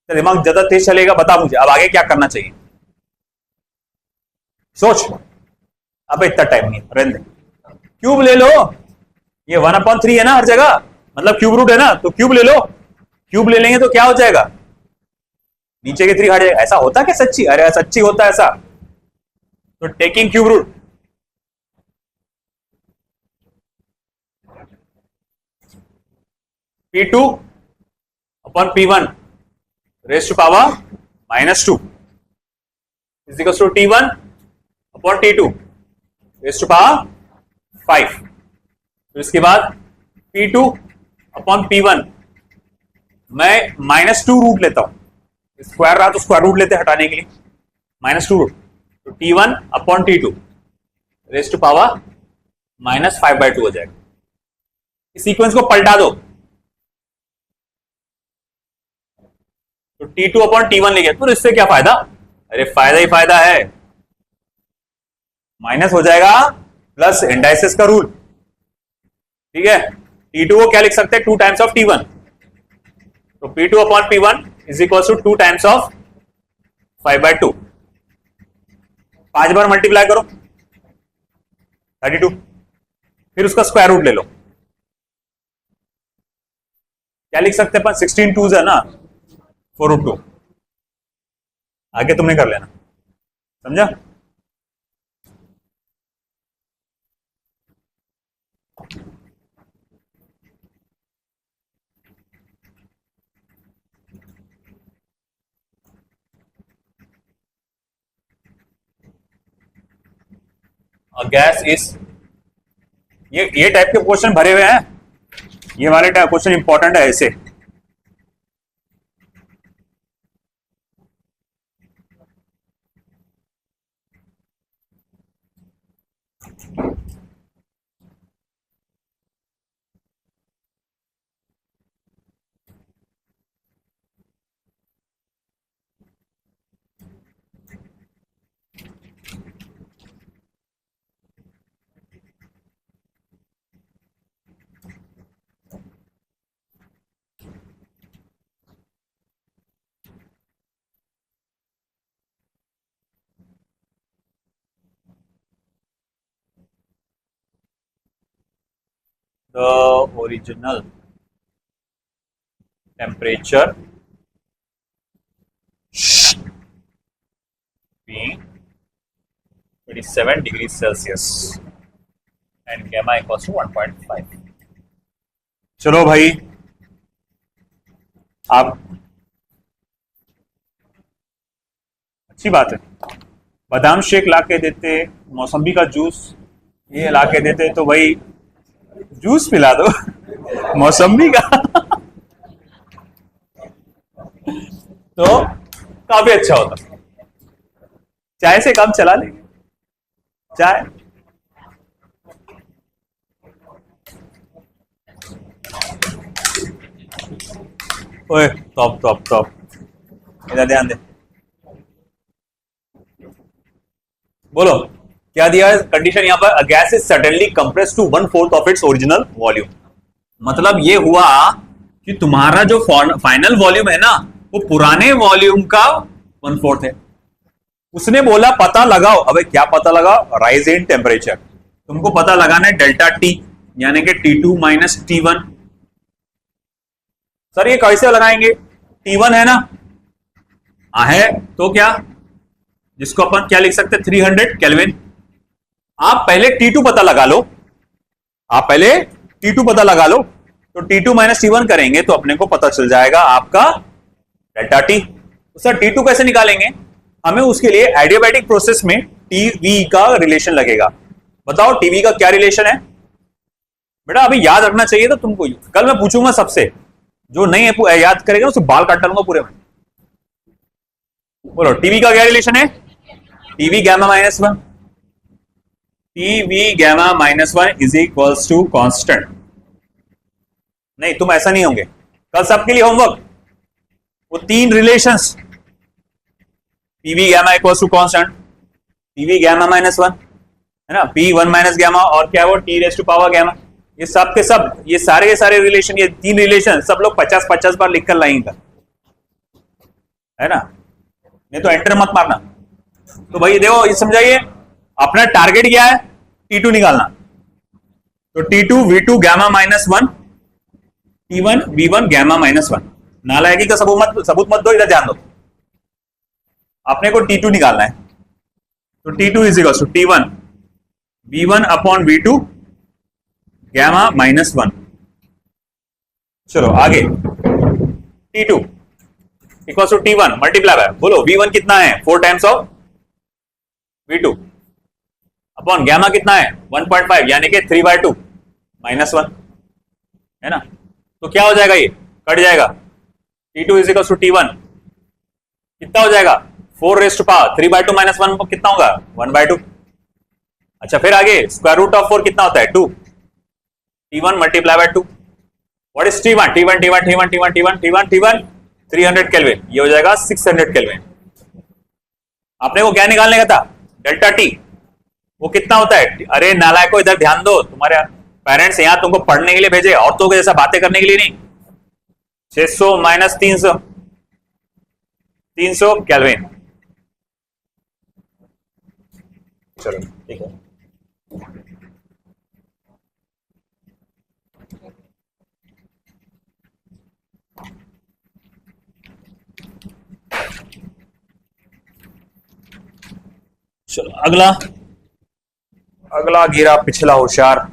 दिमाग ज्यादा तेज चलेगा, बता मुझे अब आगे क्या करना चाहिए, सोच। अब इतना टाइम नहीं, रहने दे, क्यूब ले लो, ये 1/3 है ना हर जगह, मतलब क्यूब रूट है ना, तो क्यूब ले लो, क्यूब ले लेंगे तो क्या हो जाएगा, नीचे के 3 हट जाएगा। ऐसा होता क्या सच्ची, अरे सच्ची होता है ऐसा, तो taking cube root, P2 upon P1 raise to power -2 is equals to T1 upon T2 raise to power 5। फिर इसके बाद P2 अपॉन P1 मैं -2 रूट लेता हूं, स्क्वायर रहा तो स्क्वायर रूट लेते हटाने के लिए, -2 रूट, तो T1 upon T2 raise to power -5/2 हो जाएगा। इस सीक्वेंस को पलटा दो, तो T2 अपॉन T1 ले गया, तो इससे क्या फायदा, अरे फायदा ही फायदा है, माइनस हो जाएगा प्लस इंडाइसिस का रूल, ठीक है। T2 को क्या लिख सकते हैं, 2 टाइम्स ऑफ T1, तो P2 upon P1 is equal to 2 times of 5/2। 5 बार मल्टीप्लाई करो 32, फिर उसका स्क्वायर रूट ले लो। क्या लिख सकते हैं अपन? 16 2s है ना, 4√2। आगे तुमने कर लेना, समझा? गैस इज, ये टाइप के क्वेश्चन भरे हुए हैं, ये वाले टाइप क्वेश्चन इंपॉर्टेंट है ऐसे। The original temperature being 27 degrees Celsius and gamma equals to 1.5। चलो भाई, आप अच्छी बात है, बादाम शेक ला के देते, मौसम्बी का जूस ये ला के देते, तो भाई जूस पिला दो मौसम्बी का तो काफी अच्छा होता। चाय से काम चला लेंगे, चाय। ओए टॉप टॉप टॉप, इधर ध्यान दे। बोलो क्या दिया है कंडीशन यहाँ पर? Gas is suddenly compress to 1/4 of its original volume. मतलब ये हुआ कि तुम्हारा जो फाइनल वॉल्यूम है ना, वो पुराने वॉल्यूम का 1/4 है। उसने बोला पता लगाओ। अबे क्या पता लगाओ? Rise in temperature. तुमको पता लगाना है डेल्टा टी, यानी कि T2 माइनस T1। सर ये कैसे लगाएंगे? T1 है ना, है तो क्या, जिसको अपन क्या लिख सकते हैं? 300 केल्विन। आप पहले T2 पता लगा लो, आप पहले T2 पता लगा लो। तो T2 माइनस T1 करेंगे तो अपने को पता चल जाएगा आपका डेल्टा टी। तो सर T2 कैसे निकालेंगे? हमें उसके लिए एडियाबैटिक प्रोसेस में टीवी का रिलेशन लगेगा। बताओ टीवी का क्या रिलेशन है बेटा? अभी याद रखना चाहिए था तुमको। कल मैं पूछूंगा सबसे, जो नहीं है याद करेगा उसे बाल काट डालूंगा पूरे में। बोलो टीवी का क्या रिलेशन है? TV gamma minus 1, TV gamma minus 1 is equals to constant. नहीं तुम ऐसा नहीं होंगे, कल सबके लिए होमवर्क। वो 3 relations, PV gamma equals to constant, PV gamma minus 1 है ना, P1 माइनस गैमा, और क्या वो T raise to power gamma. ये सब के सब, ये सारे रिलेशन, ये 3 रिलेशन सब लोग 50-50 बार लिखकर लाएंगे, है ना? नहीं तो एंटर मत मारना। तो भाई देखो, ये समझाइए, अपना टारगेट क्या है? T2 निकालना। तो T2 V2 gamma minus 1, T1 V1 gamma minus 1। नालायकी का सबूत मत दो, इधर ध्यान दो। अपने को T2 निकालना है। तो T2 is equal to T1 V1 upon V2 gamma minus 1। चलो आगे, T2 equal to T1 multiply by, बोलो V1 कितना है? 4 times of V2 upon gamma कितना है? 1.5, यानी कि 3/2 माइनस 1, है ना? तो क्या हो जाएगा? ये कट जाएगा। T2 is equal to T1 कितना हो जाएगा? 4 रेज़ टू पावर 3/2 माइनस 1 कितना होगा? 1/2। अच्छा फिर आगे स्क्वायर रूट ऑफ 4 कितना होता है? 2। T1 multiply by 2। What is T1? T1 300 kelvin, ये हो जाएगा 600 केल्विन। आपने को क्या निकालने का था? Delta T. वो कितना होता है? अरे नालायको इधर ध्यान दो, तुम्हारे पेरेंट्स यहाँ तुमको पढ़ने के लिए भेजे, औरतों के जैसा बातें करने के लिए नहीं। 600 माइनस 300, 300 केल्विन। चलो ठीक है। चलो अगला, अगला गिरा पिछला होशियार।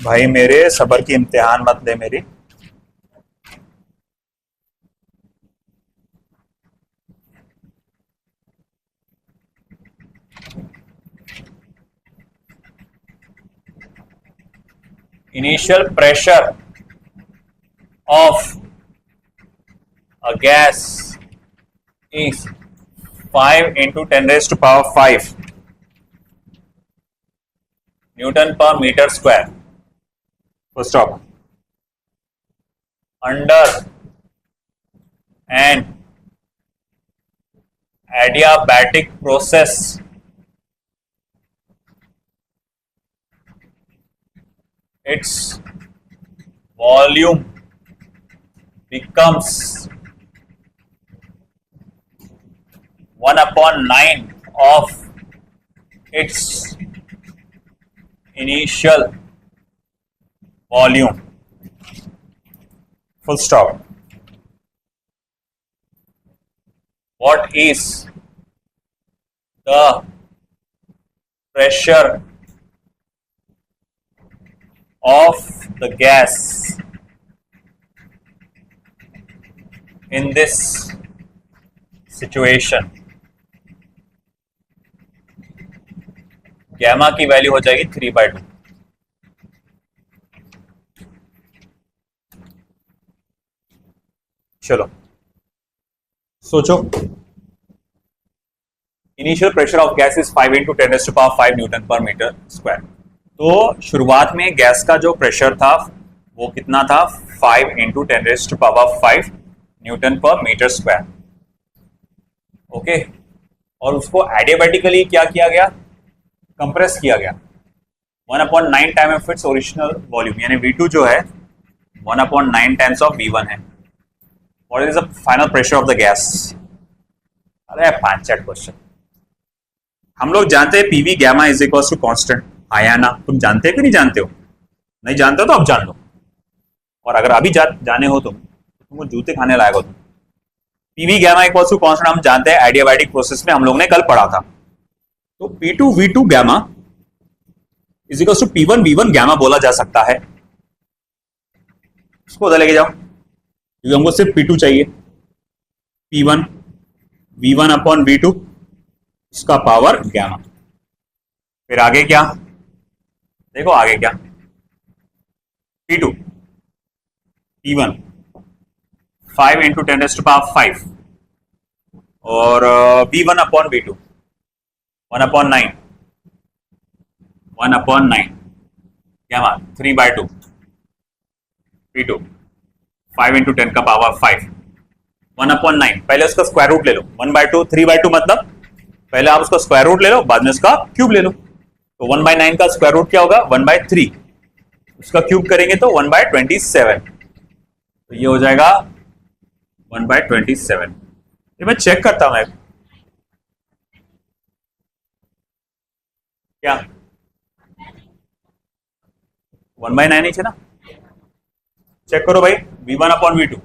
भाई मेरे सबर की इम्तिहान मत ले मेरी। Initial pressure of a gas is 5 into 10 raised to power 5 Newton per meter square. First stop. Under an adiabatic process, its volume becomes 1/9 of its initial volume. Full stop. What is the pressure of the gas in this situation? Gamma की value हो जाएगी 3/2। चलो सोचो। Initial pressure of gas is 5 into 10 raised to power 5 newton per metre square. तो शुरुआत में gas का जो प्रेशर था वो कितना था? 5 into 10 raised to power 5 newton per metre square. Okay, और उसको एडियाबैटिकली क्या किया गया? कंप्रेस किया गया 1/9 time of its original volume, यानी V2 जो है 1/9 टाइम्स ऑफ V1 है। What is the final pressure of the gas? अरे 5 क्वेश्चन। हम लोग जानते हैं PV gamma is equal to constant. हाँ या ना? तुम जानते हो कि नहीं जानते हो? नहीं जानते हो तो अब जान लो, और अगर अभी जाने हो तुमको जूते खाने लायक हो तुम। PV gamma equal to constant हम जानते हैं, एडियाबैटिक प्रोसेस में हम लोग ने कल पढ़ा था। तो P2 V2 gamma is equal to P1 V1 gamma बोला जा सकता है। उसको उधर लेके जाओ, क्योंकि हमको सिर्फ P2 चाहिए। P1 V1 अपॉन V2 उसका पावर गैमा। फिर आगे क्या? देखो आगे क्या? P2 P1 5 into 10 raised to power 5 और V1 upon V2 1/9 gamma 3/2 P2 5 into 10 का पावर 5 1/9। पहले उसका स्क्वायर रूट ले लो। 1/2 3/2 मतलब पहले आप उसका स्क्वायर रूट ले लो, बाद में उसका क्यूब ले लो। तो 1/9 का स्क्वायर रूट क्या होगा? 1/3। उसका क्यूब करेंगे तो 1/27। तो ये हो जाएगा 1/27। ये मैं चेक करता हूं। क्या 1/9 ही है ना? चेक करो भाई। V1 upon V2।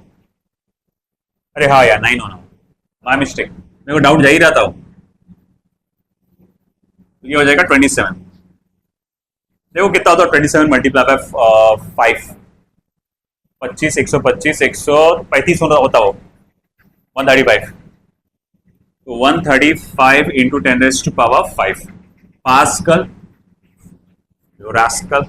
अरे हाँ यार 9 होना, माय मिस्टेक, मेरे को डाउट जा ही रहा था। तो ये हो जाएगा 27। देखो कितना होता है 27 मल्टीप्लाई बाय 5, 25 125 135 होता हो 135। तो 135 into 10 raised to power 5 pascal, you rascal.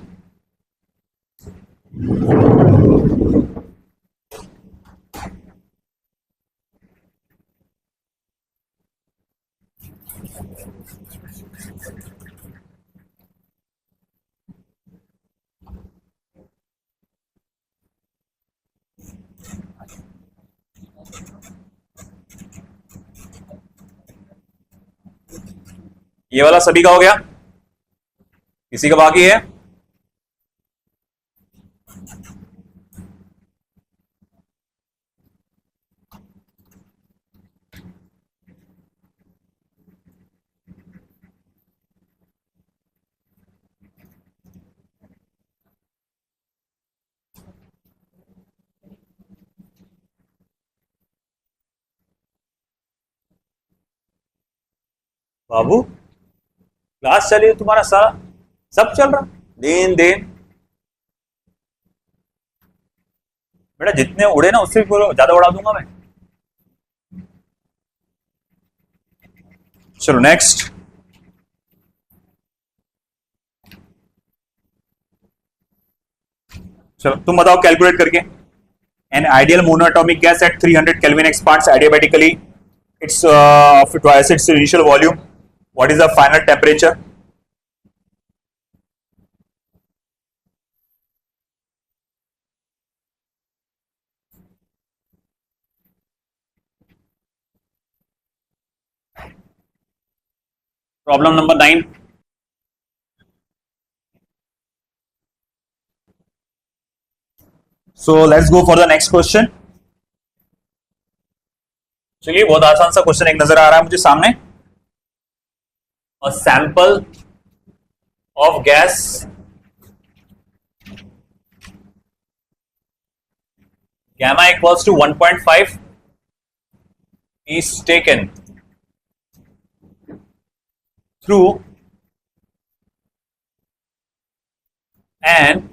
ये वाला सभी का हो गया, किसी का बाकी है? बाबू क्लास चलिए तुम्हारा सारा सब चल रहा, दिन दिन। बेटा जितने उड़े ना उससे भी ज्यादा उड़ा दूंगा मैं। चलो नेक्स्ट। चलो तुम बताओ कैलकुलेट करके। An ideal monoatomic gas at 300 kelvin expands adiabatically its twice its initial volume. What is the final temperature? Problem number 9. So let's go for the next question. चलिए बहुत आसान सा क्वेश्चन एक नजर आ रहा है मुझे सामने। A sample of gas gamma equals to 1.5 is taken through an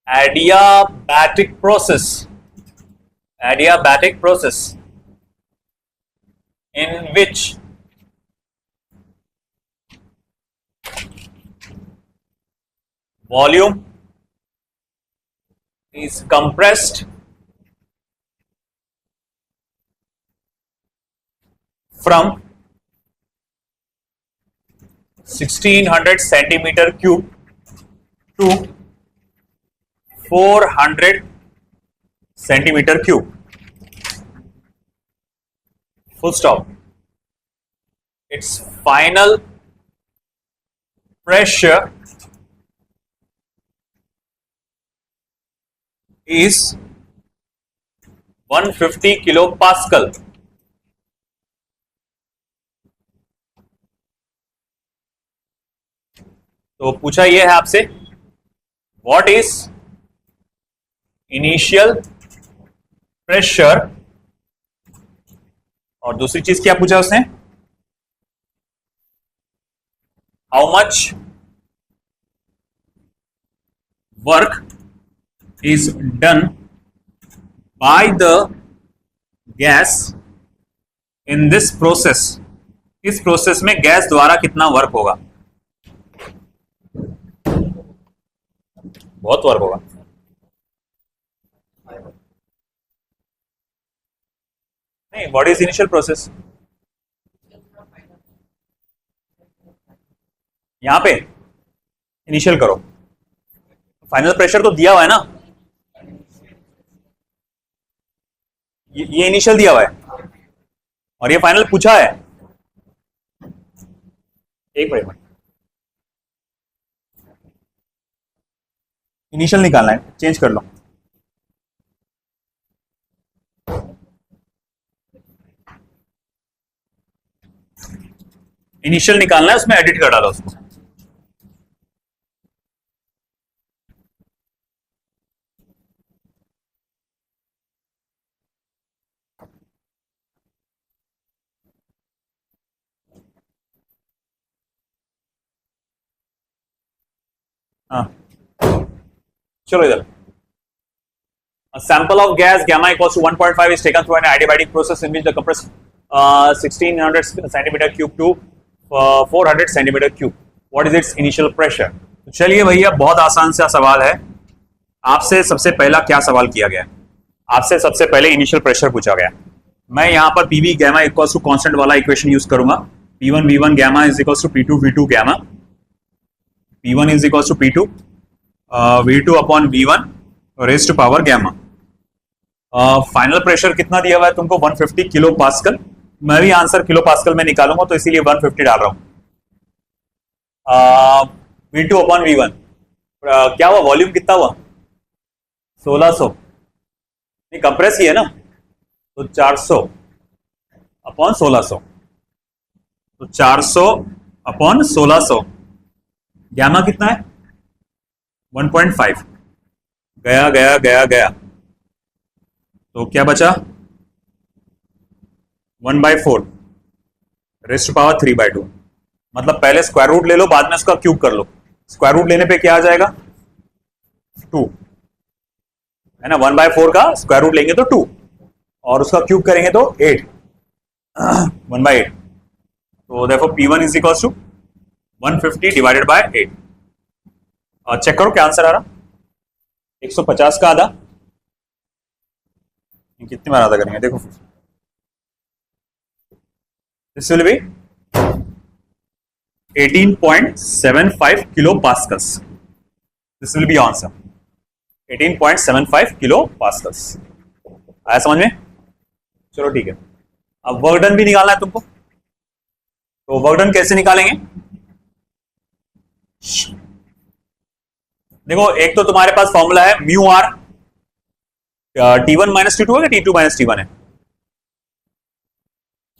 adiabatic process in which volume is compressed from 1600 centimeter cube to 400 centimeter cube. Full stop. Its final pressure is 150 kilopascal. तो पूछा यह है आपसे, what is initial pressure, और दूसरी चीज क्या पूछा उसने, how much work is done by the gas in this process. इस प्रोसेस में गैस द्वारा कितना वर्क होगा, बहुत वर्क होगा। नहीं, व्हाट इज इनिशियल प्रोसेस, यहां पे इनिशियल करो, फाइनल प्रेशर तो दिया हुआ है ना, ये इनिशियल दिया हुआ है और ये फाइनल पूछा है। एक मिनट, इनिशियल निकालना है, चेंज कर लो। इनिशियल निकालना है, उसमें एडिट कर डालो उसको। हाँ चलो इधर, a sample of gas gamma equals to 1.5 is taken through an adiabatic process in which the compressed 1600 centimeter cube to 400 centimeter cube. What is it's initial pressure. तो चलिए भैया, बहुत आसान सा सवाल है। आपसे सबसे पहला क्या सवाल किया गया? आपसे सबसे पहले इनिशियल प्रेशर पूछा गया। मैं यहाँ पर PV gamma equals to constant वाला इक्वेशन यूज करूंगा। P1 V1 gamma is equals to P2 V2 gamma. P1 is equals to P2 V2 upon V1 raise to power gamma. Final pressure कितना दिया हुआ है तुमको? 150 किलो पास्कल। मैं भी answer kilo pascal में निकालूंगा, तो इसीलिए 150 डाल रहा हूं। V2 अपॉन V1 क्या हुआ? वॉल्यूम कितना हुआ? 1600। नहीं, कंप्रेस ही है ना, तो 400 अपॉन 1600। तो 400 अपॉन 1600, गैमा कितना है? 1.5। गया गया गया गया, तो क्या बचा? 1/4 रेस्ट टू पावर 3/2। मतलब पहले स्क्वायर रूट ले लो, बाद में उसका क्यूब कर लो। स्क्वायर रूट लेने पे क्या आ जाएगा? 2 है ना। 1/4 का स्क्वायर रूट लेंगे तो 2, और उसका क्यूब करेंगे तो 8, 1/8। तो देखो P1 is equal to 150 divided by 8। Check करो क्या आंसर आ रहा। 150 का आधा, कितनी बार आधा करेंगे देखो। This will be 18.75 kilo pascals. This will be answer 18.75 kilo pascals. आया समझ में? चलो ठीक है। अब वर्क डन भी निकालना है तुमको, तो वर्क डन कैसे निकालेंगे? देखो, एक तो तुम्हारे पास फॉर्मूला है mu R. T1 minus T2 है कि T2 माइनस T1 है?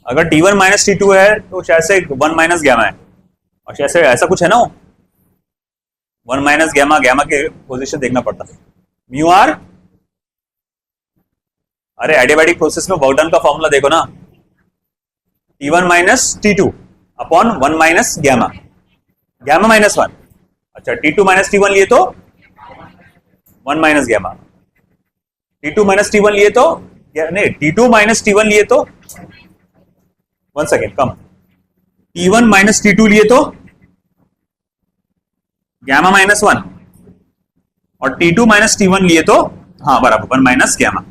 अगर T1 माइनस T2 है तो शायद से 1 माइनस गैमा है, और शायद से ऐसा कुछ है ना, 1 माइनस गैमा, गैमा के पोजीशन देखना पड़ता है। म्यू आर, अरे एडियाबैटिक प्रोसेस में वर्क डन का फॉर्मूला देखो ना, T1 minus T2 upon 1 minus gamma, gamma minus 1। अच्छा, T2 माइनस T1 लिए तो 1 minus gamma, T2 minus T1 लिए तो नहीं, T2 माइनस T1 लिए तो 1 सेकेंड कम, T1 माइनस T2 लिए तो गैमा माइनस 1, और T2 माइनस T1 लिए तो हाँ बराबर 1 minus gamma.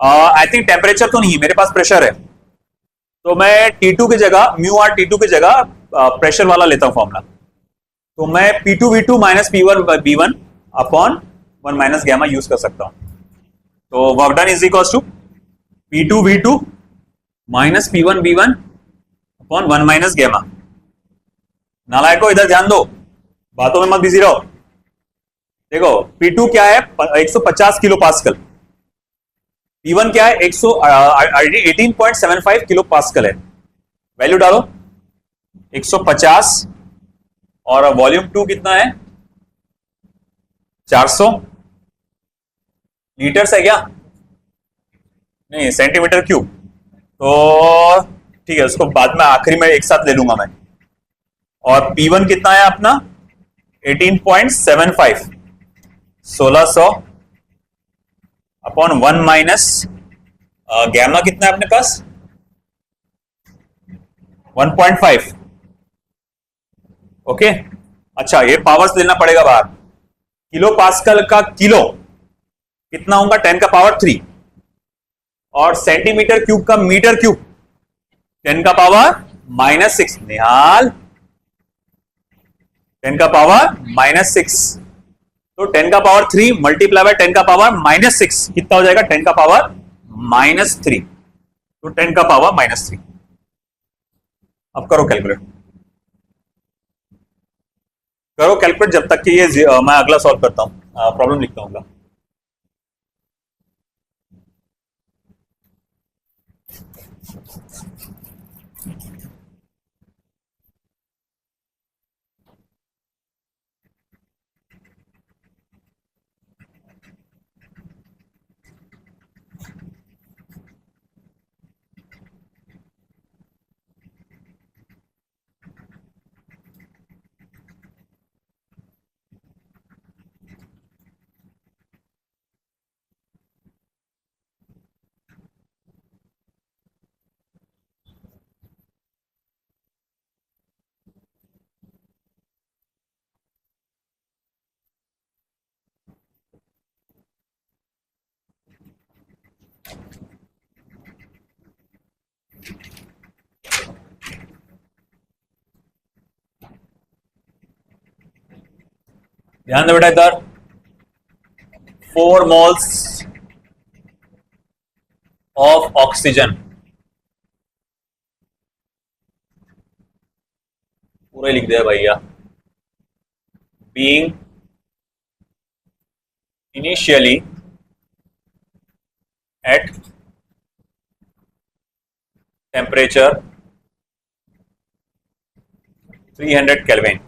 I think temperature तो नहीं, मेरे पास प्रेशर है, तो मैं T2 की जगह म्यू आर T2 की जगह प्रेशर वाला लेता हूं फॉर्मूला। तो मैं P2 V2 minus P1 B1 upon 1 minus gamma use कर सकता हूं। तो work done is equal to P2 V2 minus P1 B1 upon 1 minus gamma. नालायको इधर ध्यान दो, बातों में मत बिजी रहो। देखो P2 क्या है? 150 किलो पास्कल। P1 क्या है? 18.75 किलो पास्कल है। वैल्यू डालो 150, और वॉल्यूम 2 कितना है? 400 लीटर्स है क्या? नहीं, सेंटीमीटर क्यूब। तो ठीक है, उसको बाद में आखिरी में एक साथ ले लूंगा मैं। और P1 कितना है अपना? 18.75, 1600 अपॉन 1 माइनस गैमा कितना है अपने पास? 1.5। ओके, अच्छा ये पावर्स लेना पड़ेगा बाहर। किलो पास्कल का किलो कितना होगा? 10 का पावर 3, और सेंटीमीटर क्यूब का मीटर क्यूब 10 का पावर -6। निहाल, 10 का पावर -6, तो 10 का पावर 3 मल्टीप्लाई बाय 10 का पावर -6 कितना हो जाएगा? 10 का पावर -3, तो 10 का पावर -3। अब करो कैलकुलेट, करो कैलकुलेट जब तक कि ये मैं अगला सॉल्व करता हूं, प्रॉब्लम लिखता हूं। ध्यान दो बेटा इधर, 4 moles of oxygen, पूरे लिख दिया भैया, being initially at temperature 300 Kelvin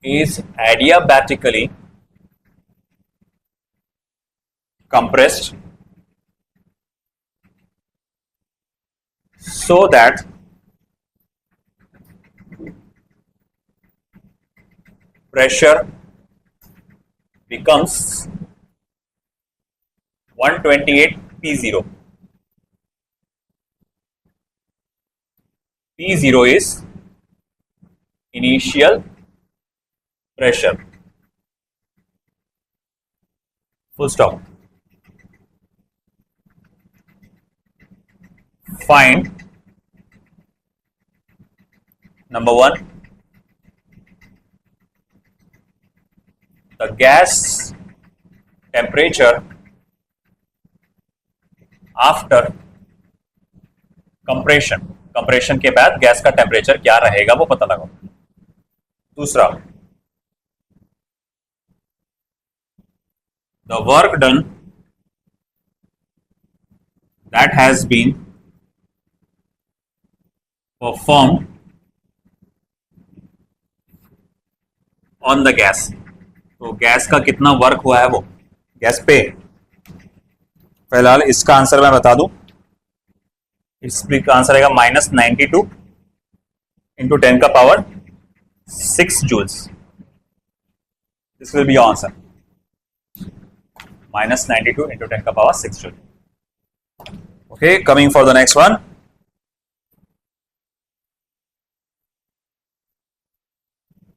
is adiabatically compressed so that pressure becomes 128 P0. P0 is initial pressure. Full stop. Find number 1, the gas temperature after compression. Compression के बाद गैस का temperature क्या रहेगा वो पता लगाओ। दूसरा, the work done that has been performed on the gas. तो गैस का कितना वर्क हुआ है वो गैस पे। फिलहाल इसका आंसर मैं बता दूं, इसका आंसर आएगा -92 इंटू 10 का पावर 6 joules. This will be your answer, -92 into 10 का पावर 6 joule. Okay, coming for the next one.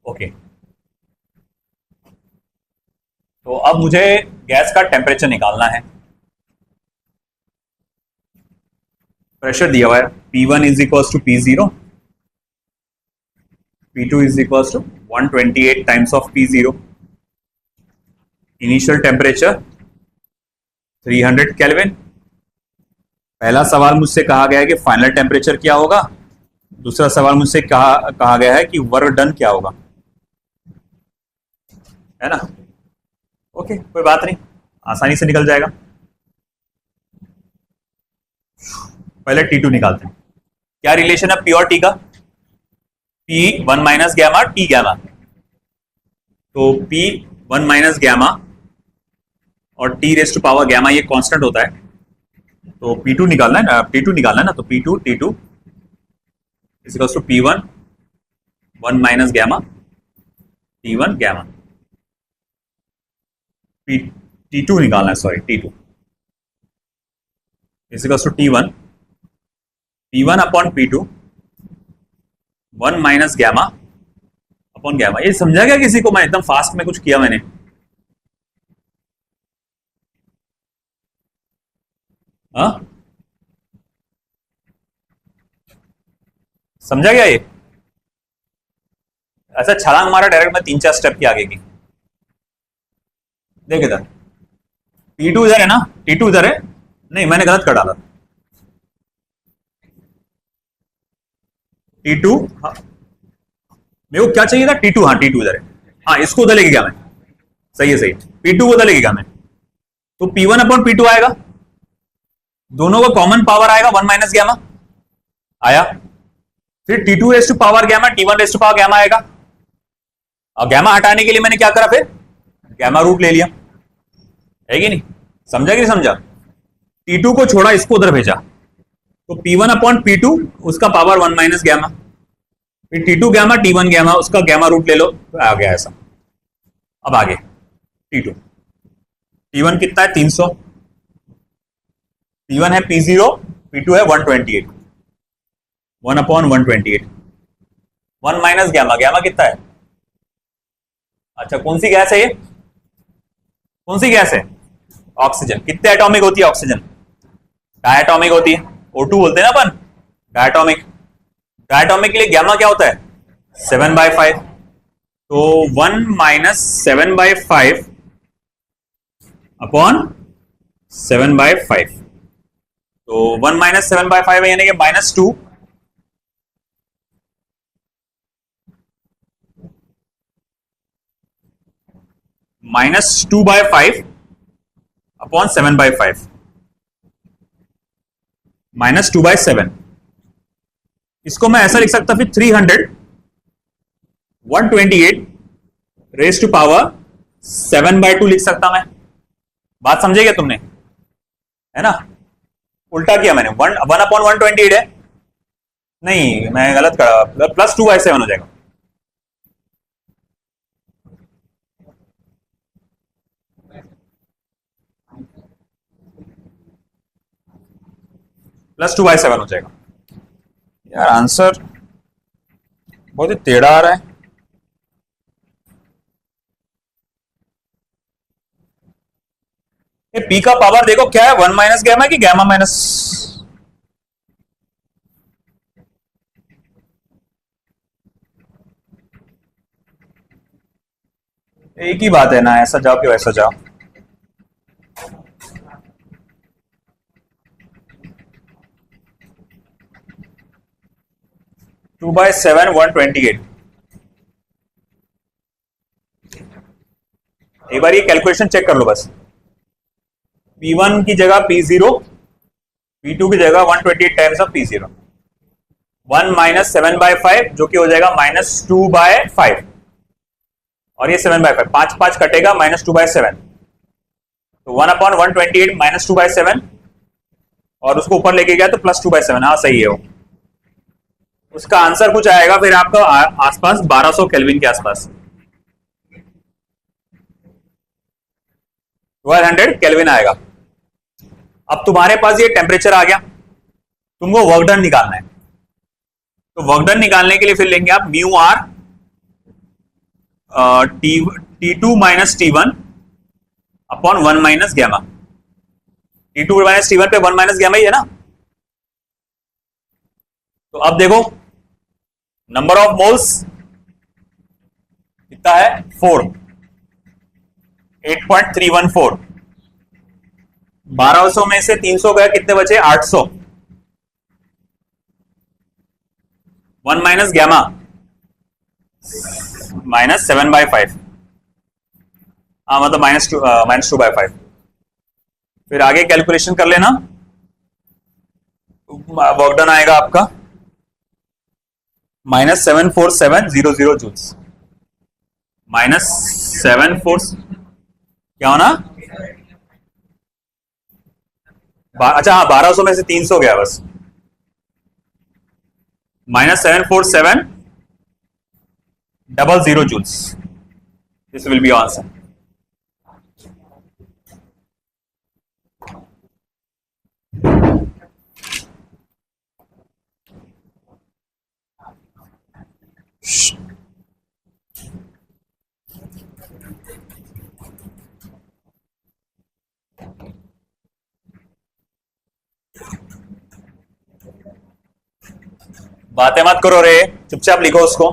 Okay, तो अब मुझे गैस का टेम्परेचर निकालना है। प्रेशर दिया हुआ है, P1 is equals to P0, P2 is equals to 128 times of P0, initial temperature 300 kelvin. पहला सवाल मुझसे कहा गया है कि फाइनल टेम्परेचर क्या होगा, दूसरा सवाल मुझसे कहा गया है कि वर्क डन क्या होगा, है ना। ओके, कोई बात नहीं, आसानी से निकल जाएगा। पहले T2 निकालते हैं। क्या रिलेशन है P और T का? P1 minus gamma T gamma. तो P1 माइनस गैमा और T raise to power gamma ये कांस्टेंट होता है, तो P2 निकालना है ना, T2 निकालना है ना, तो P2 T2 is equals to P1 1 minus gamma T1 gamma. T2 निकालना है, sorry T2 is equals to T1 P1 upon P2 1 minus gamma upon gamma. ये समझा गया किसी को? मैं एकदम फास्ट में कुछ किया मैंने। हाँ, समझा गया ये? ऐसा छलांग मारा डायरेक्ट में 3-4 स्टेप के आगे की। देख इधर, T2 इधर है ना, T2 इधर है, नहीं मैंने गलत कर डाला। T2, हाँ मेरे को क्या चाहिए था, T2, हाँ T2 इधर है, हाँ इसको उधर लेके गया मैं, सही है सही, P2 को उधर लेके गया मैं, तो P1 अपॉन P2 आएगा, दोनों का कॉमन पावर आएगा 1 माइनस गैमा आया, फिर T2 raise to power gamma T1 raise to power gamma आएगा, और गैमा हटाने के लिए मैंने क्या करा, फिर गैमा रूट ले लिया, है कि नहीं? समझा कि नहीं समझा? T2 को छोड़ा, इसको उधर भेजा, तो P1 अपॉन P2 उसका पावर 1 माइनस गैमा, फिर T2 गैमा T1 गैमा उसका गैमा रूट ले लो, तो आ गया ऐसा। अब आगे T2, T1 कितना है 300, P1 है P0, P2 है 128, 1 अपॉन 128, 1 माइनस गैमा, गैमा कितना है? अच्छा, कौन सी गैस है ये? कौन सी गैस है? ऑक्सीजन। कितने एटॉमिक होती है ऑक्सीजन? डायटॉमिक होती है, O2 बोलते हैं ना अपन, डायटॉमिक। डायटॉमिक के लिए गैमा क्या होता है? 7/5। तो 1 - 7/5 अपॉन 7/5, तो 1 - 7/5 है, यानी कि -2, -2/5 अपॉन 7/5, -2/7। इसको मैं ऐसा लिख सकता फिर 300 128 रेज टू पावर 7/2 लिख सकता मैं। बात समझे क्या तुमने, है ना? उल्टा किया मैंने, 1/128 है, नहीं मैं गलत करा, +2/7 हो जाएगा। +2/7 हो जाएगा। यार आंसर बहुत ही टेढ़ा आ रहा है। ये पी का पावर देखो क्या है, 1 - गैमा की गैमा माइनस, एक ही बात है ना, ऐसा जाओ कि वैसा जाओ। Two by seven 128। एक बार ये कैलकुलेशन चेक कर लो बस। P1 की जगह P0, P2 की जगह 128 टाइम्स ऑफ P0, 1 - 7/5 जो कि हो जाएगा -2/5, और ये 7/5, 5 कटेगा, -2/7, तो 1/128 -2/7, और उसको ऊपर लेके गया तो +2/7। हाँ सही है वो। उसका आंसर कुछ आएगा फिर आपका आसपास 1200 केल्विन के आसपास, 1200 केल्विन आएगा। अब तुम्हारे पास ये टेम्परेचर आ गया, तुमको वर्क डन निकालना है। तो वर्क डन निकालने के लिए फिर लेंगे आप mu R T2 - T1 upon 1 - gamma. T2 - T1 पे 1 - गैमा ही है ना। तो अब देखो नंबर ऑफ मोल्स कितना है, 4, 8.314। 1200 में से 300 गए, कितने बचे, 800। 1 - गैमा -7/5, हाँ मतलब -2/5। फिर आगे कैलकुलेशन कर लेना, वर्क डन आएगा आपका -74700 जूल्स। -74 क्या होना, अच्छा हाँ 1200 में से 300 गया बस, -7470 joules. This will be answer. बातें मत करो रे, चुपचाप लिखो उसको।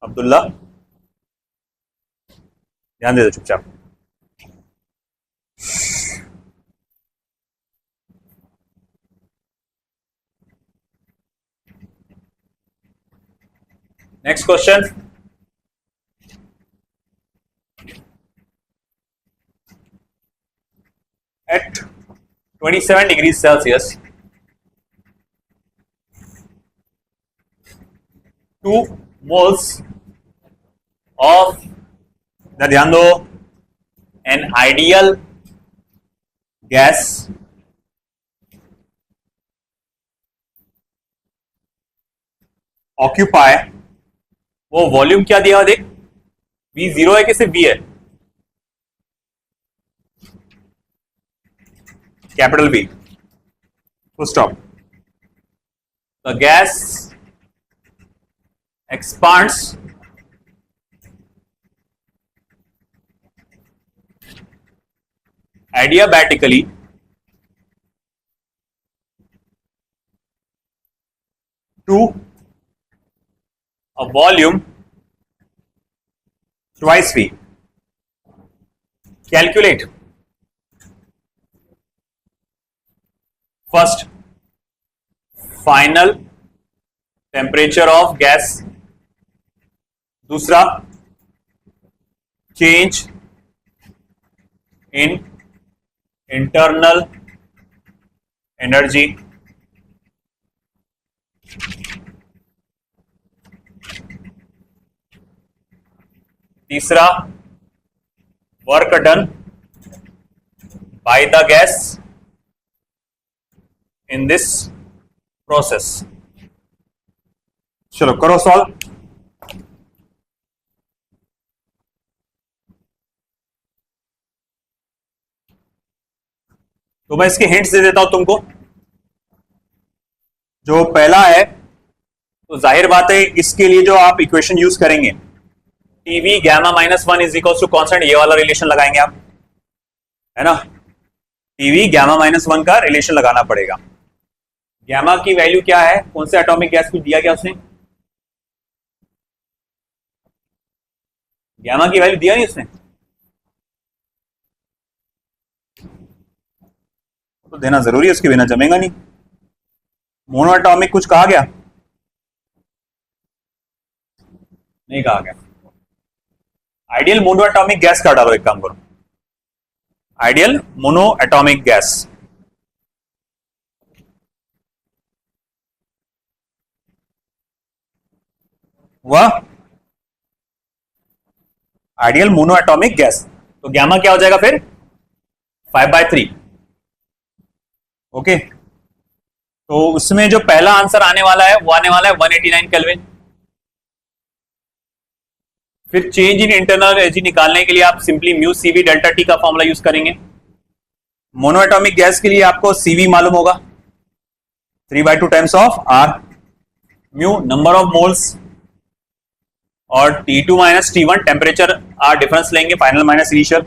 अब्दुल्ला ध्यान दे दो चुपचाप। Next question, at 27 degrees Celsius, 2 moles of, ध्यान दो, an ideal gas occupy, वो वॉल्यूम क्या दिया देख, V0 है कि सिर्फ V है, capital V, full stop. The gas expands adiabatically to a volume twice V. Calculate first final temperature of gas, दूसरा change in internal energy, तीसरा work done by the gas in this process. चलो करो solve. तो मैं इसके hints दे देता हूं तुमको. जो पहला है तो जाहिर बात है इसके लिए जो आप इक्वेशन यूज करेंगे TV gamma -1 is equal to constant, ये वाला रिलेशन लगाएंगे आप, है ना. टीवी गैमा -1 का रिलेशन लगाना पड़ेगा. गैमा की वैल्यू क्या है, कौन से एटॉमिक गैस को दिया गया उसने, गैमा की वैल्यू दिया नहीं उसने, तो देना जरूरी है, उसके बिना जमेगा नहीं. मोनो एटॉमिक कुछ कहा गया, नहीं कहा गया. आइडियल मोनो एटॉमिक गैस का डालो, एक काम करो, आइडियल मोनो एटॉमिक गैस. वह आइडियल मोनो एटॉमिक गैस, तो गैमा क्या हो जाएगा फिर 5/3. ओके, तो उसमें जो पहला आंसर आने वाला है वो आने वाला है 189 केल्विन. फिर चेंज इन इंटरनल एनर्जी निकालने के लिए आप simply mu CV delta T का फॉर्मूला यूज करेंगे. मोनो एटॉमिक गैस के लिए आपको सीवी मालूम होगा 3/2 times of R. Mu number of moles और T2 माइनस T1 टेम्परेचर आर डिफरेंस लेंगे, फाइनल माइनस इनिशियल,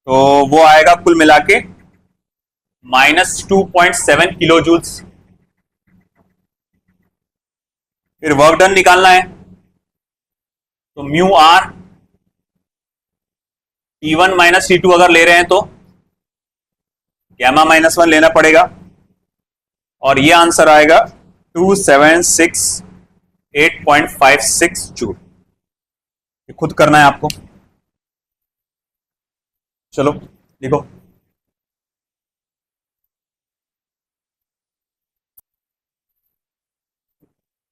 तो वो आएगा कुल मिला के -2.7 किलो जूल्स. फिर वर्क डन निकालना है, तो mu R T1 minus T2 अगर ले रहे हैं तो गैमा -1 लेना पड़ेगा, और ये आंसर आएगा 2768.56 जूल. ये खुद करना है आपको. चलो लिखो.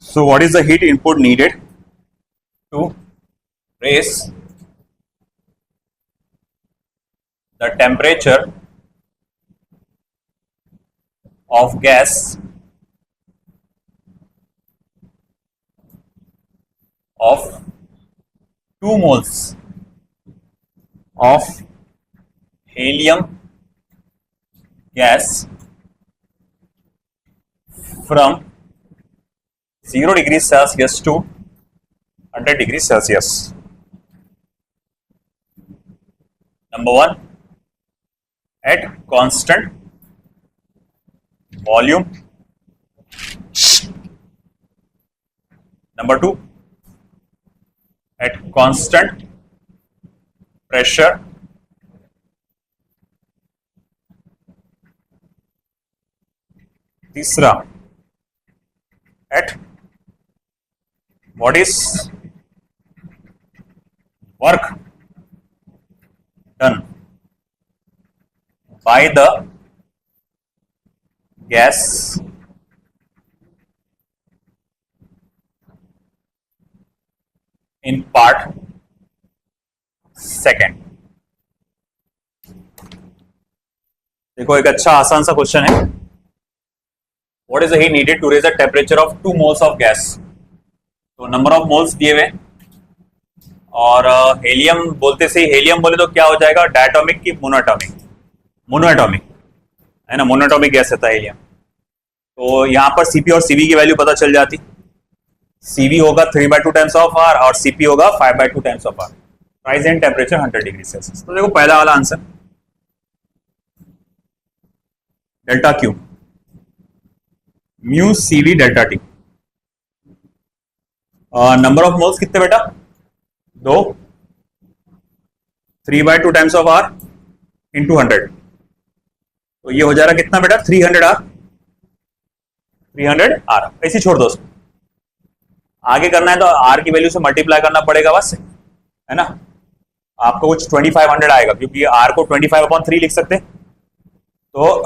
So what is the heat input needed to raise the temperature of gas of 2 moles of helium gas from 0 degrees Celsius to 100 degrees Celsius. Number 1, at constant volume. Number 2, at constant pressure. तीसरा, at what is work done by the gas in part second. देखो एक अच्छा आसान सा question है. What is the heat needed to raise the temperature of 2 moles of gas? तो number of moles दिए हुए, और हेलियम बोलते से हेलियम बोले तो क्या हो जाएगा, डायटोमिक की मोनोएटॉमिक, मोनोएटॉमिक है ना, मोनोएटॉमिक गैस रहता है हेलियम. तो यहाँ पर सीपी और सीवी की वैल्यू पता चल जाती. CV होगा 3/2 टाइम्स ऑफ आर और CP होगा 5/2 times of R. Price and temperature 100 degree Celsius. तो देखो पहला वाला answer delta Q mu CV delta T. Number of moles कितने बेटा? 2। 3/2 टाइम्स ऑफ आर इंटू 100, तो ये हो जा रहा कितना बेटा? 300 आर। 300 आर ऐसे छोड़ दो उसको। आगे करना है तो आर की वैल्यू से मल्टीप्लाई करना पड़ेगा बस, है ना। आपको कुछ 2500 आएगा क्योंकि आर को 25/3 लिख सकते, तो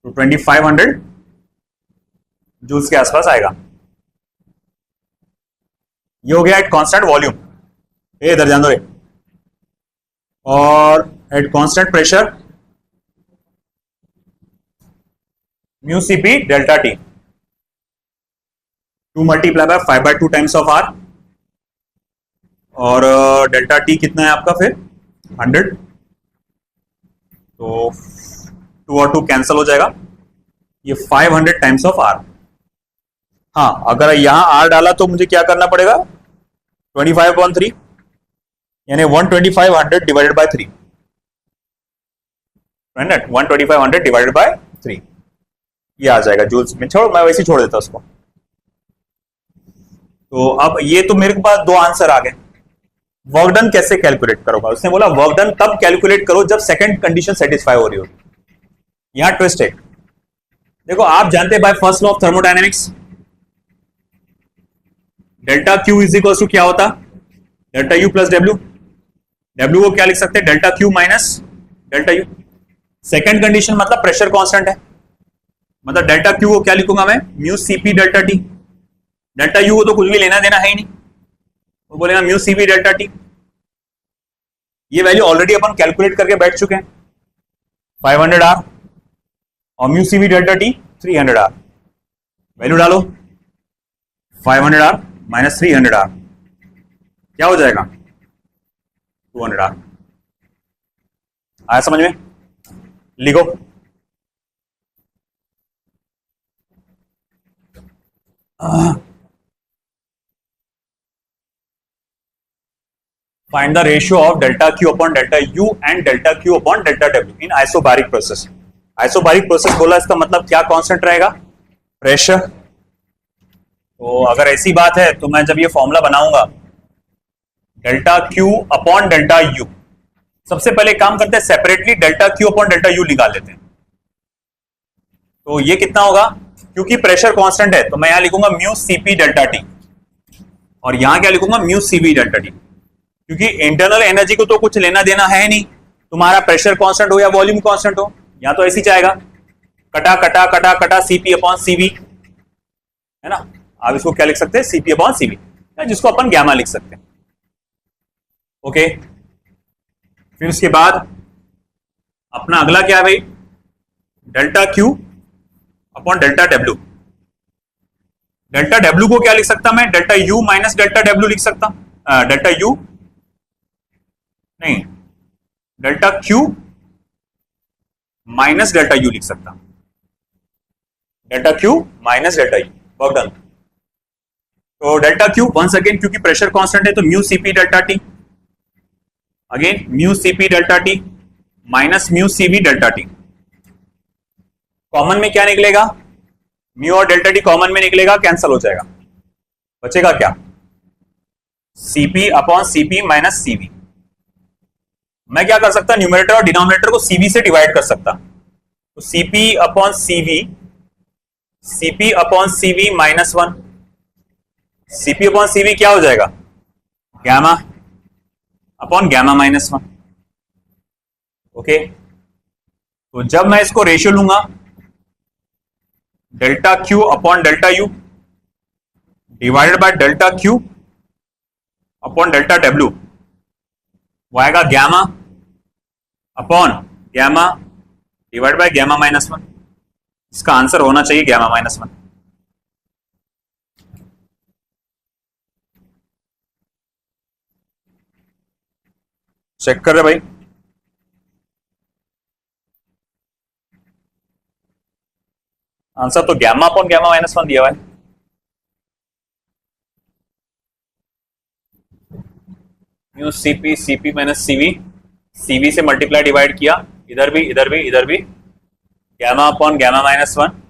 2500 जूल्स के आसपास आएगा। ये हो गया एट कांस्टेंट वॉल्यूम, ये इधर जान दो। और at constant pressure mu CP delta T 2 multiply by 5/2 times of R, और डेल्टा टी कितना है आपका फिर 100, तो 2 और 2 कैंसिल हो जाएगा, ये 500 टाइम्स ऑफ आर। हाँ अगर यहां आर डाला तो मुझे क्या करना पड़ेगा? 25/3 यानी 12500 डिवाइडेड बाय 3, 12500 डिवाइडेड बाय 3 ये आ जाएगा जूल्स में। छोड़, मैं वैसे छोड़ देता उसको। तो अब ये तो मेरे पास दो आंसर आ गए। वर्क डन कैसे कैलकुलेट करोगा? उसने बोला वर्क डन तब कैलकुलेट करो जब सेकंड कंडीशन सेटिस्फाई हो रही हो। यहां ट्विस्ट है, देखो आप जानते हैं by first law of thermodynamics delta Q is equal to क्या होता? Delta U plus W. W को क्या लिख सकते हैं? Delta Q minus delta U. Second condition मतलब प्रेशर कांस्टेंट है, मतलब डेल्टा क्यू को क्या लिखूंगा मैं? Mu CP delta T. Delta U को तो कुछ भी लेना देना है ही नहीं, वो बोलेगा म्यू सीपी डेल्टा टी। ये वैल्यू ऑलरेडी अपन कैलकुलेट करके बैठ चुके हैं, 500 आर और mu CP delta T 300 R. Value डालो, 500 आर माइनस 300 आर क्या हो जाएगा? 200 आर। आया समझ में? लिखो find the ratio of delta Q upon delta U and delta Q upon delta W in isobaric process। isobaric process बोला, इसका मतलब क्या कांस्टेंट रहेगा? प्रेशर। तो अगर ऐसी बात है तो मैं जब ये फॉर्मूला बनाऊंगा delta Q upon delta U, सबसे पहले काम करते हैं separately delta Q upon delta U निकाल लेते हैं। तो ये कितना होगा? क्योंकि प्रेशर कांस्टेंट है तो मैं यहां लिखूंगा म्यू सीपी डेल्टा टी, और यहां क्या लिखूंगा? Mu CV delta T. क्योंकि इंटरनल एनर्जी को तो कुछ लेना देना है नहीं, तुम्हारा प्रेशर कांस्टेंट हो या वॉल्यूम कांस्टेंट हो, या तो ऐसी जाएगा कटा कटा कटा कटा सीपी अपॉन सीवी, है ना। आप इसको क्या लिख सकते हैं? सीपी अपॉन सीवी, जिसको अपन गैमा लिख सकते हैं। ओके, फिर उसके बाद अपना अगला क्या है भाई? Delta Q upon delta W. Delta W को क्या लिख सकता मैं? Delta U minus delta W लिख सकता, डेल्टा यू नहीं, delta Q minus delta you लिख सकता, delta Q minus delta you. Work done. तो डेल्टा क्यू वंस अगेन क्योंकि प्रेशर कांस्टेंट है तो mu CP delta T, again mu CP delta T minus mu CV delta T. Common में क्या निकलेगा? Mu और डेल्टा टी कॉमन में निकलेगा, कैंसल हो जाएगा, बचेगा क्या? CP upon CP minus CV. मैं क्या कर सकता? न्यूमरेटर और डिनोमिनेटर को सीवी से डिवाइड कर सकता, तो CP upon CV, CP upon CV minus 1, CP upon CV क्या हो जाएगा? Gamma upon gamma minus 1। Okay, तो जब मैं इसको रेशियो लूंगा delta Q upon delta U divided by delta Q upon delta W, वो आएगा gamma upon gamma divide by gamma minus 1। इसका आंसर होना चाहिए गैमा माइनस 1। चेक कर रहे भाई? आंसर तो गैमा अपॉन गैमा माइनस 1 दिया हुआ है। Mu CP, CP minus CV, CV से मल्टीप्लाई डिवाइड किया, इधर भी इधर भी इधर भी, gamma upon gamma minus one.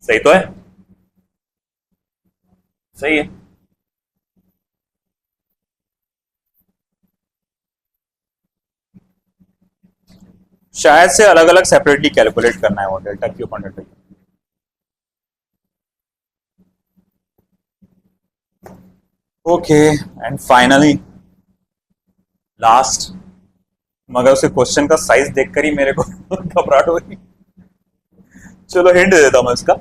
सही तो है? सही है। शायद से अलग अलग सेपरेटली कैलकुलेट करना है वो delta Q upon delta Q. Okay, and finally last, मगर उसे क्वेश्चन का साइज देखकर ही मेरे को घबराहट हो रही। चलो हिंट दे देता हूं मैं इसका।